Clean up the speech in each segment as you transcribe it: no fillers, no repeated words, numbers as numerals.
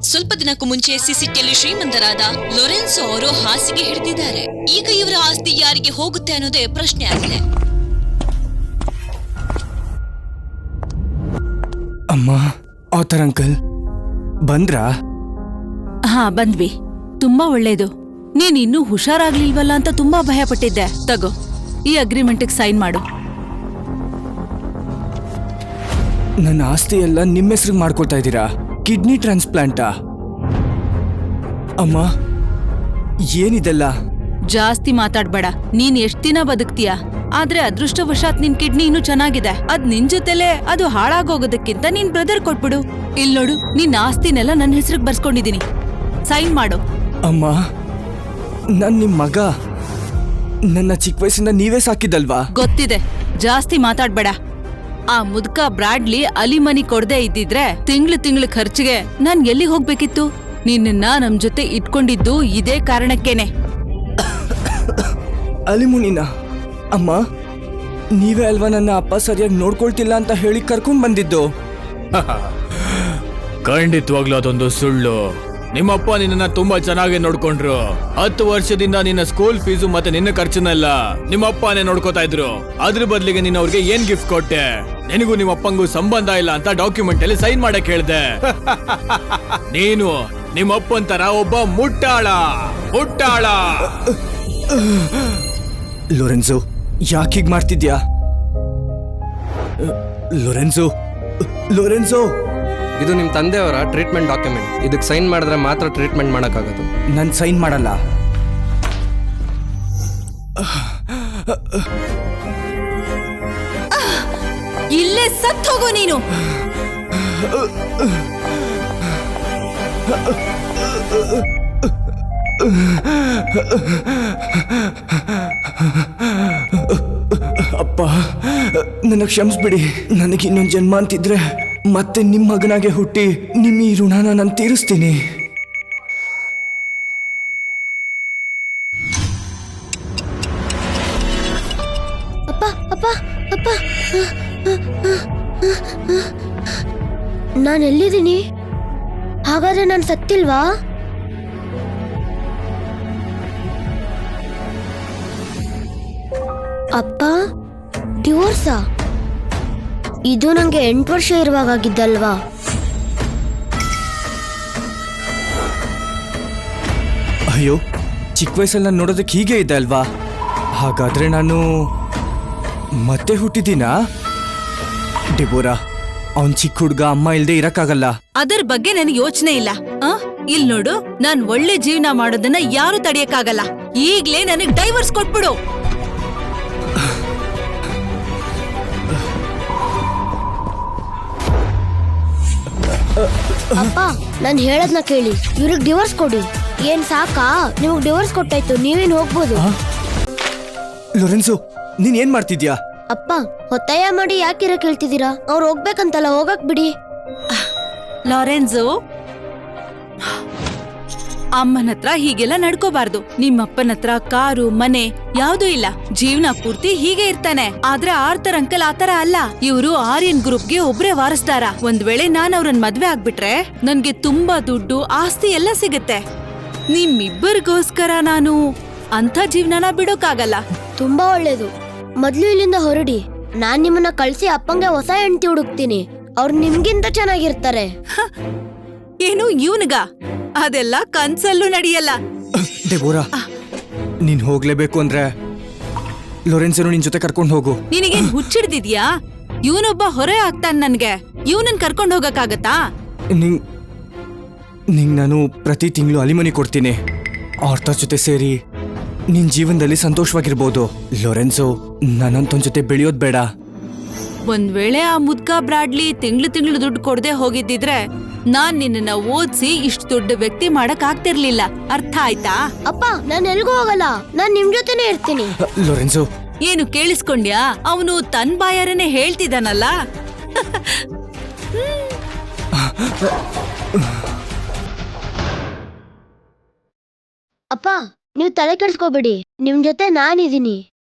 ಸ್ವಲ್ಪ ದಿನಕ್ಕೂ ಮುಂಚೆ ಸಿಸಿಟಿಯಲ್ಲಿ ಶ್ರೀಮಂತರಾದ ಲೊರೆನ್ಸೋ ಅವರು ಹಾಸಿಗೆ ಹಿಡಿದಿದ್ದಾರೆ. ಈಗ ಇವರ ಆಸ್ತಿ ಯಾರಿಗೆ ಹೋಗುತ್ತೆ ಅನ್ನೋದೇ ಪ್ರಶ್ನೆ ಆಗಿದೆ. ಅಮ್ಮ, ಆಥರ್ ಅಂಕಲ್ ಬಂದ್ರಾ? ಹಾ, ಬಂದ್ವಿ. ತುಂಬಾ ಒಳ್ಳೇದು. ನೀನ್ ಇನ್ನೂ ಹುಷಾರಾಗ್ಲಿಲ್ವಲ್ಲ ಅಂತ ತುಂಬಾ ಭಯ ಪಟ್ಟಿದ್ದೆ. ತಗೋ, ಈ ಅಗ್ರಿಮೆಂಟ್ಗೆ ಸೈನ್ ಮಾಡು. ನನ್ನ ಆಸ್ತಿ ಎಲ್ಲ ನಿಮ್ಮ ಹೆಸರಿಗೆ ಮಾಡ್ಕೊಳ್ತಾ ಇದ್ದೀರಾ? ಕಿಡ್ನಿ ಟ್ರಾನ್ಸ್ಪ್ಲಾಂಟಾ? ಅಮ್ಮ, ಏನಿದೆಲ್ಲ? ಜಾಸ್ತಿ ಮಾತಾಡ್ಬೇಡ. ನೀನ್ ಎಷ್ಟ್ ದಿನ ಬದುಕ್ತೀಯ? ಆದ್ರೆ ಅದೃಷ್ಟವಶಾತ್ ನಿನ್ ಕಿಡ್ನಿ ಇನ್ನೂ ಚೆನ್ನಾಗಿದೆ. ಅದ್ ನಿನ್ ಜೊತೆಲೆ ಅದು ಹಾಳಾಗೋಗೋದಕ್ಕಿಂತ ನಿನ್ ಬ್ರದರ್ ಕೊಟ್ಬಿಡು. ಇಲ್ ನೋಡು, ನಿನ್ ಆಸ್ತಿನೆಲ್ಲ ನನ್ನ ಹೆಸರಿಗೆ ಬರ್ಸ್ಕೊಂಡಿದೀನಿ. ಸೈನ್ ಮಾಡು. ಅಮ್ಮ, ನನ್ ನಿಮ್ ಮಗ. ನನ್ನ ಚಿಕ್ಕ ವಯಸ್ಸಿಂದ ನೀವೇ ಸಾಕಿದಲ್ವಾ? ಗೊತ್ತಿದೆ, ಜಾಸ್ತಿ ಮಾತಾಡ್ಬೇಡ. ಆ ಮುದ್ಕ ಬ್ರಾಡ್ಲಿ ಅಲಿಮನಿ ಕೊಡದೆ ಇದ್ದಿದ್ರೆ ತಿಂಗ್ಳು ಖರ್ಚಿಗೆ ನಾನ್ ಎಲ್ಲಿ ಹೋಗ್ಬೇಕಿತ್ತು? ನಿನ್ನ ನಮ್ ಜೊತೆ ಇಟ್ಕೊಂಡಿದ್ದು ಇದೇ ಕಾರಣಕ್ಕೇನೆ. ಅಲಿಮುನಿನ? ಅಮ್ಮ, ನೀವೇ ಅಲ್ವಾ ನನ್ನ ಅಪ್ಪ ಸರಿಯಾಗಿ ನೋಡ್ಕೊಳ್ತಿಲ್ಲ ಅಂತ ಹೇಳಿ ಕರ್ಕೊಂಡ್ ಬಂದಿದ್ದು? ಖಂಡಿತವಾಗ್ಲೂ ಅದೊಂದು ಸುಳ್ಳು. ನಿಮ್ಮಪ್ಪ ನಿನ್ನ ತುಂಬಾ ಚೆನ್ನಾಗಿ ನೋಡ್ಕೊಂಡ್ರು. 10 ವರ್ಷದಿಂದ ನಿನ್ನ ಸ್ಕೂಲ್ ಫೀಸು ಮತ್ತೆ ನಿನ್ನ ಖರ್ಚನ್ನೆಲ್ಲ ನಿಮ್ಮಪ್ಪನೇ ನೋಡ್ಕೋತಾ ಇದ್ರು. ಅದ್ರ ಬದಲಿಗೆ ನೀನು ಅವ್ರಿಗೆ ಏನ್ ಗಿಫ್ಟ್ ಕೊಟ್ಟೆ? ನಿನಗೂ ನಿಮ್ಮಪ್ಪಂಗೂ ಸಂಬಂಧ ಇಲ್ಲ ಅಂತ ಡಾಕ್ಯುಮೆಂಟ್ ಅಲ್ಲಿ ಸೈನ್ ಮಾಡಕ್ ಹೇಳ್ದೆ. ನೀನು ನಿಮ್ಮಪ್ಪನ್ ತರ ಒಬ್ಬ ಮುಟ್ಟಾಳ. ಲೊರೆನ್ಸೋ, ಯಾಕೀಗ್ ಮಾಡ್ತಿದ್ಯಾ? ಲೊರೆನ್ಸೋ, ಇದು ನಿಮ್ ತಂದೆಯವರ ಟ್ರೀಟ್ಮೆಂಟ್ ಡಾಕ್ಯುಮೆಂಟ್. ಇದಕ್ಕೆ ಸೈನ್ ಮಾಡಿದ್ರೆ ಮಾತ್ರ ಟ್ರೀಟ್ಮೆಂಟ್ ಮಾಡಕ್ಕಾಗದು. ನಾನು ಸೈನ್ ಮಾಡಲ್ಲ. ಇಲ್ಲೇ ಸತ್ ಹೋಗು ನೀನು. ಅಪ್ಪ, ನನ್ನ ಕ್ಷಮಿಸ್ಬಿಡಿ. ನನಗೆ ಇನ್ನೊಂದು ಜನ್ಮ ಅಂತಿದ್ರೆ ಮತ್ತೆ ನಿಮ್ಮ ಮಗನಾಗೆ ಹುಟ್ಟಿ ನಿಮ್ಮ ಈ ಋಣನ ನಾನು ತೀರಿಸ್ತೀನಿ. ಅಪ್ಪ ಅಪ್ಪ ಅಪ್ಪ, ನಾನು ಎಲ್ಲಿದ್ದೀನಿ? ಹಾಗಾದ್ರೆ ನಾನು ಸತ್ತಿಲ್ವಾ? ಅಪ್ಪ, ಡಿವೋರ್ಸಾ? ಇದು ನಂಗೆ 8 ವರ್ಷ ಇರುವಾಗಾಗಿದ್ದಲ್ವಾ? ಅಯ್ಯೋ, ಚಿಕ್ಕ ವಯಸ್ಸಲ್ಲಿ ನಾನು ನೋಡೋದಕ್ಕೆ ಹೀಗೆ ಇದೆ ಅಲ್ವಾ? ಹಾಗಾದ್ರೆ ನಾನು ಮತ್ತೆ ಹುಟ್ಟಿದ್ದೀನಾ? ಡಿಬೋರಾ, ಅವನ್ ಚಿಕ್ಕ ಹುಡ್ಗ, ಅಮ್ಮ ಇಲ್ದೆ ಇರಕ್ಕಾಗಲ್ಲ. ಅದರ ಬಗ್ಗೆ ನನಗೆ ಯೋಚನೆ ಇಲ್ಲ. ಇಲ್ ನೋಡು, ನಾನ್ ಒಳ್ಳೆ ಜೀವನ ಮಾಡೋದನ್ನ ಯಾರು ತಡೆಯಕ್ಕಾಗಲ್ಲ. ಈಗ್ಲೇ ನನಗ್ ಡೈವರ್ಸ್ ಕೊಟ್ಬಿಡು. ಅಪ್ಪ, ನಾನು ಹೇಳದ್ನ ಕೇಳಿ. ಇವ್ರಿಗೆ ಡಿವೋರ್ಸ್ ಕೊಡಿ. ಏನ್ ಸಾಕಾ? ನಿಮಗ್ ಡಿವೋರ್ಸ್ ಕೊಟ್ಟಾಯ್ತು, ನೀವೇನ್ ಹೋಗ್ಬೋದು. ಲೊರೆನ್ಸೋ, ನೀನ್ ಏನ್ ಮಾಡ್ತಿದ್ಯಾ? ಅಪ್ಪ, ಒತ್ತಾಯ ಮಾಡಿ ಯಾಕಿರ ಕೇಳ್ತಿದ್ದೀರಾ? ಅವ್ರು ಹೋಗ್ಬೇಕಂತಲ್ಲ, ಹೋಗಕ್ ಬಿಡಿ. ಲಾರೆನ್ಸೋ, ಅಮ್ಮನ ಹತ್ರ ಹೀಗೆಲ್ಲ ನಡ್ಕೋಬಾರ್ದು. ನಿಮ್ಮಪ್ಪನ ಹತ್ರ ಕಾರು ಮನೆ ಯಾವ್ದೂ ಇಲ್ಲ. ಜೀವನ ಪೂರ್ತಿ ಹೀಗೆ ಇರ್ತಾನೆ. ಆದ್ರೆ ಆರ್ಥರ್ ಅಂಕಲ್ ಆತರ ಅಲ್ಲ. ಇವರು ಆರ್ಯನ್ ಗ್ರೂಪ್ಗೆ ಒಬ್ರೇ ವಾರಸ್ದಾರ. ಒಂದ್ ವೇಳೆ ನಾನ್ ಅವ್ರನ್ ಮದ್ವೆ ಆಗ್ಬಿಟ್ರೆ ನನ್ಗೆ ತುಂಬಾ ದುಡ್ಡು ಆಸ್ತಿ ಎಲ್ಲ ಸಿಗುತ್ತೆ. ನಿಮ್ಮಿಬ್ಬರಿಗೋಸ್ಕರ ನಾನು ಅಂಥ ಜೀವನನ ಬಿಡೋಕಾಗಲ್ಲ. ತುಂಬಾ ಒಳ್ಳೇದು. ಮೊದ್ಲು ಇಲ್ಲಿಂದ ಹೊರಡಿ. ನಾನ್ ನಿಮ್ಮನ್ನ ಕಳ್ಸಿ ಅಪ್ಪಂಗೆ ಹೊಸ ಹೆಂಡತಿ ಹುಡುಕ್ತೀನಿ. ಅವ್ರು ನಿಮ್ಗಿಂತ ಚೆನ್ನಾಗಿರ್ತಾರೆ. ಏನು ಇವನ್ಗ? ಅದೆಲ್ಲ ಕನ್ಸಲ್ಲೂ ನಡೆಯಲ್ಲ. ಡೆಬೋರಾ, ನೀನ್ ಹೋಗ್ಲೇಬೇಕು ಅಂದ್ರೆ ಲೊರೆನ್ಸೋನು ನಿನ್ ಜೊತೆ ಕರ್ಕೊಂಡು ಹೋಗು. ನಿನಗೇನ್ ಹುಚ್ಚಿಡ್ದಿದ್ಯಾ? ಇವನೊಬ್ಬ ಹೊರೆ ಆಗ್ತಾನ ನನ್ಗೆ. ಇವನನ್ ಕರ್ಕೊಂಡು ಹೋಗಕ್ಕಾಗತ್ತಾ? ನಿಂಗ್ ನಾನು ಪ್ರತಿ ತಿಂಗಳು ಅಲಿಮನಿ ಕೊಡ್ತೀನಿ. ಆರ್ಥರ್ ಜೊತೆ ಸೇರಿ ನಿನ್ ಜೀವನದಲ್ಲಿ ಸಂತೋಷವಾಗಿರ್ಬೋದು. ಲೊರೆನ್ಸೋ, ನನ್ನಂತೊಂದ್ ಜೊತೆ ಬೆಳೆಯೋದ್ ಬೇಡ. ಒಂದ್ ವೇಳೆ ಆ ಮುದ್ಕ ಬ್ರಾಡ್ಲಿ ತಿಂಗಳು ದುಡ್ಡು ಕೊಡದೆ ಹೋಗಿದ್ದಿದ್ರೆ ನಾನ್ ನಿನ್ನ ಓದ್ಸಿ ಇಷ್ಟು ದೊಡ್ಡ ವ್ಯಕ್ತಿ ಮಾಡಕ್ ಆಗ್ತಿರ್ಲಿಲ್ಲ. ಅರ್ಥ ಆಯ್ತಾ? ಅಪ್ಪ, ನಾನು ಎಲ್ಗೂ ಹೋಗಲ್ಲ. ನಾನ್ ನಿಮ್ ಜೊತೆನೆ ಇರ್ತೀನಿ. ಲೊರೆನ್ಸೋ, ಏನು ಕೇಳಿಸ್ಕೊಂಡ್ಯಾ? ಅವನು ತನ್ ಬಾಯಾರನೆ ಹೇಳ್ತಿದ್ದಾನಲ್ಲ. ಅಪ್ಪ, ನೀವು ತಲೆ ಕೆಡ್ಸ್ಕೋಬೇಡಿ. ನಿಮ್ ಜೊತೆ ನಾನಿದ್ದೀನಿ.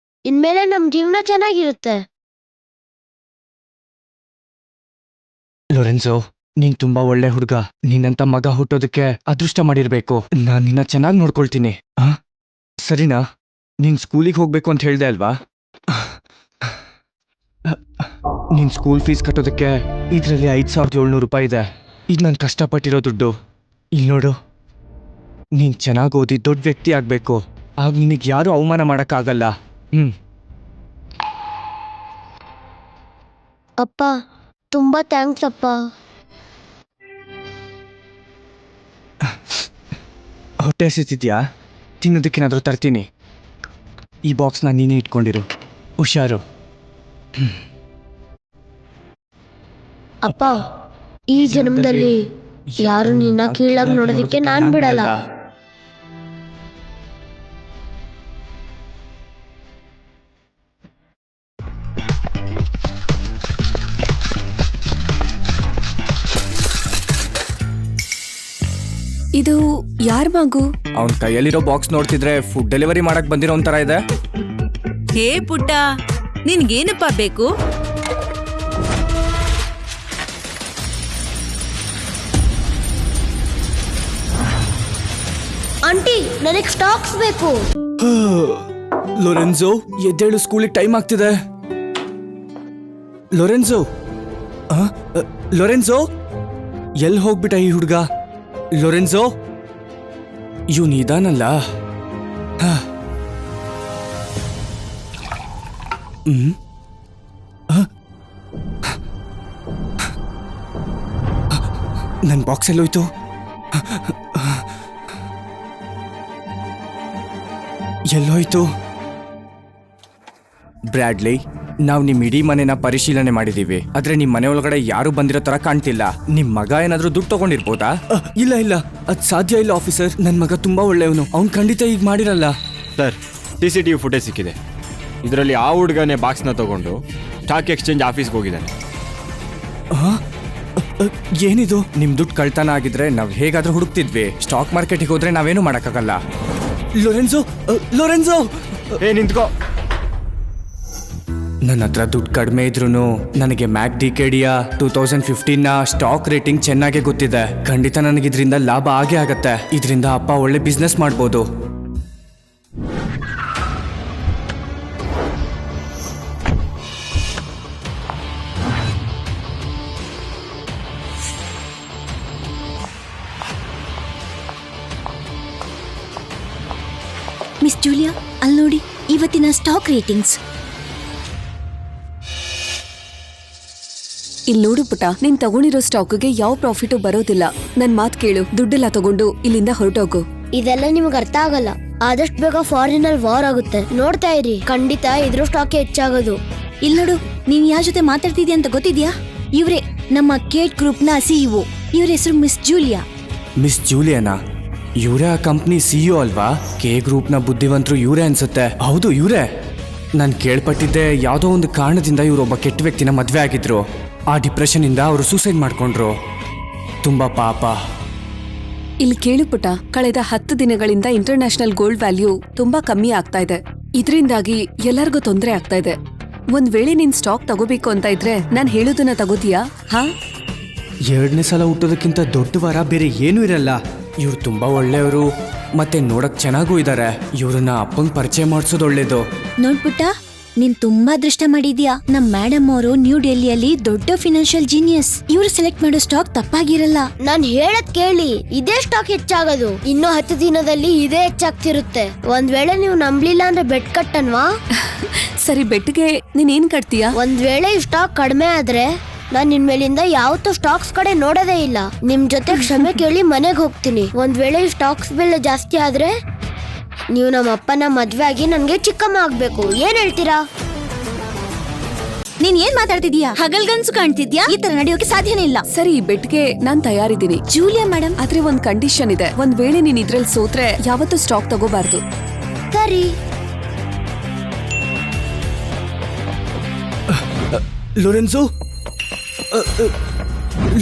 ಇನ್ಮೇಲೆ ನಮ್ ಜೀವನ ಚೆನ್ನಾಗಿರುತ್ತೆ. ಲೊರೆನ್ಸೋ, ನೀನ್ ತುಂಬಾ ಒಳ್ಳೆ ಹುಡುಗ. ನಿನ್ನಂತ ಮಗ ಹುಟ್ಟೋದಕ್ಕೆ ಅದೃಷ್ಟ ಮಾಡಿರ್ಬೇಕು. ನಾನ್ ನಿನ್ನ ಚೆನ್ನಾಗಿ ನೋಡ್ಕೊಳ್ತೀನಿ. ಸರಿನಾ? ನೀನ್ ಸ್ಕೂಲಿಗೆ ಹೋಗ್ಬೇಕು ಅಂತ ಹೇಳ್ದೆ ಅಲ್ವಾ? ನಿನ್ ಸ್ಕೂಲ್ ಫೀಸ್ ಕಟ್ಟೋದಕ್ಕೆ ಇದರಲ್ಲಿ 5,700 ರೂಪಾಯಿ ಇದೆ. ಇದು ನಾನು ಕಷ್ಟಪಟ್ಟಿರೋ ದುಡ್ಡು. ಇಲ್ಲಿ ನೋಡು, ನೀನ್ ಚೆನ್ನಾಗಿ ಓದಿ ದೊಡ್ಡ ವ್ಯಕ್ತಿ ಆಗ್ಬೇಕು. ಆಗ ನಿನಗೆ ಯಾರು ಅವಮಾನ ಮಾಡಕ್ಕಾಗಲ್ಲ. ಅಪ್ಪ ತುಂಬಾ ಥ್ಯಾಂಕ್ಸ್ ಅಪ್ಪ. ಹೊಟ್ಟೆ ಹಸಿತಿದ್ಯಾ? ತಿನ್ನೋದಕ್ಕೇನಾದ್ರೂ ತರ್ತೀನಿ. ಈ ಬಾಕ್ಸ್ನ ನೀನೇ ಇಟ್ಕೊಂಡಿರು. ಹುಷಾರು. ಅಪ್ಪ ಈ ಜನ್ಮದಲ್ಲಿ ಯಾರು ನಿನ್ನ ಕೀಳಾಗಿ ನೋಡೋದಕ್ಕೆ ನಾನ್ ಬಿಡಲ್ಲ. ಇದು ಯಾರ ಮಗು? ಅವನ್ ಕೈಯಲ್ಲಿರೋ ಬಾಕ್ಸ್ ನೋಡ್ತಿದ್ರೆ ಫುಡ್ ಡೆಲಿವರಿ ಮಾಡಕ್ ಬಂದಿರೋ ಒಂಥರ ಇದೆ. ಹೇ ಪುಟ್ಟ, ನಿನ್ಗೇನಪ್ಪ ಬೇಕು? ಆಂಟಿ ನನಗೆ ಸ್ಟಾಕ್ಸ್ ಬೇಕು. ಲೊರೆನ್ಸೋ, ಎದ್ದೇಳು, ಸ್ಕೂಲಿಗೆ ಟೈಮ್ ಆಗ್ತಿದೆ. ಲೊರೆನ್ಸೋ, ಲೊರೆನ್ಸೋ, ಎಲ್ಲಿ ಹೋಗ್ಬಿಟ್ಟ ಈ ಹುಡುಗ? ಲೊರೆನ್ಸೋ, ಇವನು ಇದಾನಲ್ಲ. ನನ್ನ ಬಾಕ್ಸ್ ಎಲ್ಲೋಯ್ತು? ಎಲ್ಲೋಯ್ತು? ಬ್ರ್ಯಾಡ್ಲಿ, ನಾವು ನಿಮ್ ಇಡೀ ಮನೆನ ಪರಿಶೀಲನೆ ಮಾಡಿದೀವಿ. ಆದ್ರೆ ನಿಮ್ ಮನೆ ಒಳಗಡೆ ಯಾರು ಬಂದಿರೋ ತರ ಕಾಣ್ತಿಲ್ಲ. ನಿಮ್ ಮಗ ಏನಾದ್ರೂ ದುಡ್ಡು ತಗೊಂಡಿರ್ಬೋದಾ? ಇಲ್ಲ ಇಲ್ಲ, ಅದ್ ಸಾಧ್ಯ ಇಲ್ಲ ಆಫೀಸರ್. ನನ್ ಮಗ ತುಂಬಾ ಒಳ್ಳೆಯವನು. ಅವ್ನ್ ಖಂಡಿತ ಈಗ ಮಾಡಿರಲ್ಲ. ಸರ್, CCTV ಫುಟೇಜ್ ಸಿಕ್ಕಿದೆ. ಇದರಲ್ಲಿ ಆ ಹುಡುಗನೇ ಬಾಕ್ಸ್ನ ತಗೊಂಡು ಸ್ಟಾಕ್ ಎಕ್ಸ್ಚೇಂಜ್ ಆಫೀಸ್ಗೆ ಹೋಗಿದ್ದಾನೆ. ಏನಿದು? ನಿಮ್ ದುಡ್ಡು ಕಳ್ತನ ಆಗಿದ್ರೆ ನಾವ್ ಹೇಗಾದ್ರೂ ಹುಡುಕ್ತಿದ್ವಿ. ಸ್ಟಾಕ್ ಮಾರ್ಕೆಟಿಗೆ ಹೋದ್ರೆ ನಾವೇನು ಮಾಡಕ್ಕಾಗಲ್ಲ. ಲೊರೆನ್ಸೋ, ಲೊರೆನ್ಸೋ, ನಿಂತ್ಕೋ. ನನ್ನ ಹತ್ರ ದುಡ್ಡು ಕಡಿಮೆ ಇದ್ರೂ ನನಗೆ ಮ್ಯಾಕ್ ಡಿಕೆಡಿಯ 2015ನ ಸ್ಟಾಕ್ ರೇಟಿಂಗ್ ಚೆನ್ನಾಗೇ ಗೊತ್ತಿದೆ. ಖಂಡಿತ ನನಗೆ ಇದರಿಂದ ಲಾಭ ಆಗೇ ಆಗತ್ತೆ. ಇದರಿಂದ ಅಪ್ಪ ಒಳ್ಳೆ ಬಿಸ್ನೆಸ್ ಮಾಡ್ಬೋದು. ಮಿಸ್ ಜೂಲಿಯಾ, ಅಲ್ಲಿ ನೋಡಿ, ಇವತ್ತಿನ ಸ್ಟಾಕ್ ರೇಟಿಂಗ್ಸ್. ಇಲ್ಲಿ ನೋಡು ಪುಟ, ನೀನ್ ತಗೊಂಡಿರೋ ಸ್ಟಾಕ್ಗೆ ಯಾವ ಪ್ರಾಫಿಟು ಬರೋದಿಲ್ಲ. ನನ್ ಮಾತ್ ಕೇಳು, ದುಡ್ಡೆಲ್ಲ ತಗೊಂಡು ಇಲ್ಲಿಂದ ಹೊರಟೋಗು. ಇದೆಲ್ಲ ನಿಮ್ಗೆ ಅರ್ಥ ಆಗಲ್ಲ. ಆದಷ್ಟು ಬೇಗ ಫಾರಿನ್ ಅಲ್ಲಿ ವಾರ್ ಆಗುತ್ತೆ. ನೋಡ್ತಾ ಇರಿ, ಖಂಡಿತ ಇದ್ರ ಸ್ಟಾಕ್ ಹೆಚ್ಚಾಗೋದು. ಇಲ್ಲಿ ನೋಡು, ನೀನ್ ಯಾರ ಜೊತೆ ಮಾತಾಡ್ತಿದ್ಯಾ ಅಂತ ಗೊತ್ತಿದ್ಯಾ? ಇವ್ರೆ ನಮ್ಮ ಕೇಟ್ ಗ್ರೂಪ್ ನ CEO. ಇವ್ರ ಹೆಸರು ಮಿಸ್ ಜೂಲಿಯಾ. ಮಿಸ್ ಜೂಲಿಯಾನಾ? ಇವರೇ ಆ ಕಂಪ್ನಿ CEO ಅಲ್ವಾ? ಕೆ ಗ್ರೂಪ್ನ ಬುದ್ಧಿವಂತರು ಇವರೇ ಅನ್ಸುತ್ತೆ. ಹೌದು, ಇವರೇ. ನಾನು ಕೇಳ್ಪಟ್ಟಿದ್ದೆ, ಯಾವುದೋ ಒಂದು ಕಾರಣದಿಂದ ಇವರೊಬ್ಬ ಕೆಟ್ಟ ವ್ಯಕ್ತಿನ ಮದುವೆ ಆಗಿದ್ರು. ಆ ಡಿಪ್ರೆಷನ್ ಇಂದ ಅವರು ಸೂಸೈಡ್ ಮಾಡ್ಕೊಂಡ್ರು. ತುಂಬಾ ಪಾಪ. ಇಲ್ಲಿ ಕೇಳು ಪುಟ, ಕಳೆದ 10 ದಿನಗಳಿಂದ ಇಂಟರ್ನ್ಯಾಷನಲ್ ಗೋಲ್ಡ್ ವ್ಯಾಲ್ಯೂ ತುಂಬಾ ಕಮ್ಮಿ ಆಗ್ತಾ ಇದೆ. ಇದರಿಂದಾಗಿ ಎಲ್ಲರಿಗೂ ತೊಂದರೆ ಆಗ್ತಾ ಇದೆ. ಒಂದ್ ವೇಳೆ ನೀನ್ ಸ್ಟಾಕ್ ತಗೋಬೇಕು ಅಂತ ಇದ್ರೆ ನಾನ್ ಹೇಳೋದನ್ನ ತಗೋತೀಯಾ? ಹಾ, 2ನೇ ಸಲ ಹುಟ್ಟೋದಕ್ಕಿಂತ ದೊಡ್ಡ ವಾರ ಬೇರೆ ಏನೂ ಇರಲ್ಲ. ಇವ್ರು ತುಂಬಾ ಒಳ್ಳೆಯವರು, ಮತ್ತೆ ನೋಡಕ್ ಚೆನ್ನಾಗೂ ಇದ್ದಾರೆ. ಇವ್ರನ್ನ ಅಪ್ಪಂಗ್ ಪರಿಚಯ ಮಾಡಿಸೋದು ಒಳ್ಳೇದು. ನೋಡ್ಬಿಟ್ಟ, ನೀನ್ ತುಂಬಾ ಅದೃಷ್ಟ ಮಾಡಿದ್ಯಾ. ನಮ್ ಮೇಡಮ್ ಅವರು ನ್ಯೂ ಡೆಲ್ಲಿಯಲ್ಲಿ ದೊಡ್ಡ ಫಿನಾನ್ಷಿಯಲ್ ಜೀನಿಯಸ್. ಇವ್ರು ಸೆಲೆಕ್ಟ್ ಮಾಡೋ ಸ್ಟಾಕ್ ತಪ್ಪಾಗಿರಲ್ಲ. ನಾನ್ ಹೇಳದ್ ಕೇಳಿ, ಇದೇ ಸ್ಟಾಕ್ ಹೆಚ್ಚಾಗೋದು. ಇನ್ನು 10 ದಿನದಲ್ಲಿ ಇದೇ ಹೆಚ್ಚಾಗ್ತಿರುತ್ತೆ. ಒಂದ್ ವೇಳೆ ನೀವು ನಂಬ್ಲಿಲ್ಲ ಅಂದ್ರೆ ಬೆಟ್ ಕಟ್ಟನ್ವಾ? ಸರಿ, ಬೆಟ್ಗೆ ನೀನ್ ಏನ್ ಕಟ್ತೀಯಾ? ಒಂದ್ ವೇಳೆ ಈ ಸ್ಟಾಕ್ ಕಡಿಮೆ ಆದ್ರೆ ನಾನ್ ಇನ್ಮೇಲಿಂದ ಯಾವತ್ತೂ ಸ್ಟಾಕ್ಸ್ ಕಡೆ ನೋಡೋದೇ ಇಲ್ಲ. ನಿಮ್ ಜೊತೆ ಕ್ಷಮೆ ಕೇಳಿ ಮನೆಗೆ ಹೋಗ್ತೀನಿ. ಒಂದ್ ವೇಳೆ ಈ ಸ್ಟಾಕ್ಸ್ ಬೆಲೆ ಜಾಸ್ತಿ ಆದ್ರೆ ನೀವು ನಮ್ಮ ಅಪ್ಪನ ಮದ್ವೆ ಆಗಿ ನನ್ಗೆ ಚಿಕ್ಕಮ್ಮ ಆಗ್ಬೇಕು. ಏನ್ ಹೇಳ್ತೀರಾ? ನೀನ್ ಏನ್ ಮಾತಾಡ್ತಿದ್ಯಾ? ಹಗಲ್ಗನ್ಸು ಕಾಣ್ತಿದ್ಯಾ? ಈ ತರ ನಡೆಯೋಕೆ ಸಾಧ್ಯನೇ ಇಲ್ಲ. ಸರಿ, ಬೆಟ್ಗೆ ನಾನ್ ತಯಾರಿದ್ದೀನಿ. ಜೂಲಿಯಾ ಮೇಡಮ್, ಆದ್ರೆ ಒಂದ್ ಕಂಡೀಷನ್ ಇದೆ. ಒಂದ್ ವೇಳೆ ನೀನ್ ಇದ್ರಲ್ಲಿ ಸೋತ್ರೆ ಯಾವತ್ತೂ ಸ್ಟಾಕ್ ತಗೋಬಾರ್ದು. ಸರಿ. ಲೊರೆನ್ಸೋ,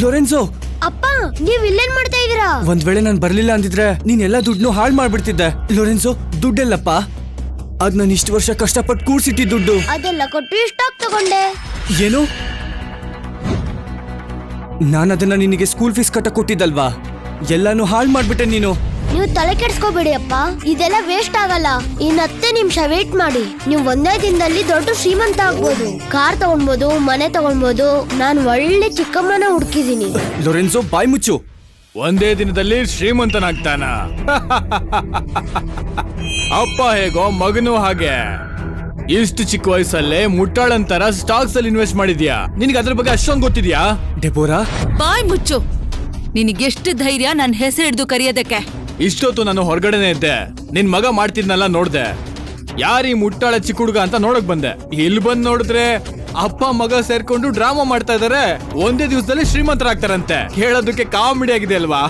ಲೊರೆನ್ಸೋ, ಅಪ್ಪ, ನೀವ್ ಇಲ್ಲೇನ್ ಮಾಡ್ತಾ ಇದೀರಾ? ಒಂದ್ ವೇಳೆ ನಾನು ಬರ್ಲಿಲ್ಲ ಅಂದಿದ್ರೆ ನೀನ್ ಎಲ್ಲಾ ದುಡ್ಡು ಹಾಳು ಮಾಡ್ಬಿಡ್ತಿದ್ದೆ. ಲೊರೆನ್ಸೋ, ದುಡ್ಡೆಲ್ಲಪ್ಪ? ಅದ್ ನಾನು ಇಷ್ಟು ವರ್ಷ ಕಷ್ಟಪಟ್ಟು ಕೂಡ್ಸಿಟ್ಟಿ ದುಡ್ಡು. ಅದೆಲ್ಲ ಕೊಟ್ಟು ಈ ಸ್ಟಾಕ್ ತಗೊಂಡೆ. ಏನು? ನಾನು ಅದನ್ನ ನಿನಗೆ ಸ್ಕೂಲ್ ಫೀಸ್ ಕಟ್ಟ ಕೊಟ್ಟಿದ್ದಲ್ವಾ, ಎಲ್ಲಾನು ಹಾಳು ಮಾಡ್ಬಿಟ್ಟೆ ನೀನು. ನೀವು ತಲೆ ಕೆಡ್ಸ್ಕೋಬೇಡಿ ಅಪ್ಪ, ಇದೆಲ್ಲ ವೇಸ್ಟ್ ಆಗಲ್ಲ. ಇನ್ 10 ನಿಮಿಷ ವೇಟ್ ಮಾಡಿ, ನೀವು ಒಂದೇ ದಿನದಲ್ಲಿ ದೊಡ್ಡ ಶ್ರೀಮಂತ ಆಗ್ಬೋದು. ಕಾರ್ ತಗೊಳ್ಬೋದು, ಮನೆ ತಗೊಳ್ಬೋದು. ನಾನು ಒಳ್ಳೆ ಚಿಕ್ಕಮ್ಮನ ಹುಡುಕಿದೀನಿ. ಲೊರೆನ್ಸೋ, ಬಾಯ್ ಮುಚ್ಚು. ಒಂದೇ ದಿನದಲ್ಲಿ ಶ್ರೀಮಂತನಾಗ್ತಾನ? ಅಪ್ಪ ಹೇಗೋ ಮಗನೂ ಹಾಗೆ. ಇಷ್ಟು ಚಿಕ್ಕ ವಯಸ್ಸಲ್ಲೇ ಮುಟ್ಟಾಳಂತರ ಸ್ಟಾಕ್ಸ್ ಅಲ್ಲಿ ಇನ್ವೆಸ್ಟ್ ಮಾಡಿದ್ಯಾ? ನಿನಗೆ ಅದ್ರ ಬಗ್ಗೆ ಅಷ್ಟೊಂದು ಗೊತ್ತಿದ್ಯಾ? ಡೆಬೋರಾ, ಬಾಯ್ ಮುಚ್ಚು. ನಿನಗೆಷ್ಟು ಧೈರ್ಯ ನನ್ನ ಹೆಸರು ಹಿಡಿದು ಕರೆಯೋದಕ್ಕೆ? ಇಷ್ಟೊತ್ತು ನಾನು ಹೊರಗಡೆನೆ ಇದ್ದೆ, ನಿನ್ ಮಗ ಮಾಡ್ತಿದ್ನಲ್ಲ ನೋಡ್ದೆ. ಯಾರೀ ಮುಟ್ಟಾಳ ಚಿಕ್ಕ ಹುಡುಗ ಅಂತ ನೋಡಕ್ ಬಂದೆ. ಇಲ್ಲಿ ಬಂದ್ ನೋಡಿದ್ರೆ ಅಪ್ಪ ಮಗ ಸೇರ್ಕೊಂಡು ಡ್ರಾಮಾ ಮಾಡ್ತಾ ಇದಾರೆ. ಒಂದೇ ದಿವಸದಲ್ಲಿ ಶ್ರೀಮಂತರಾಗ್ತಾರಂತೆ. ಹೇಳೋದಕ್ಕೆ ಕಾಮಿಡಿ ಆಗಿದೆ ಅಲ್ವಾ?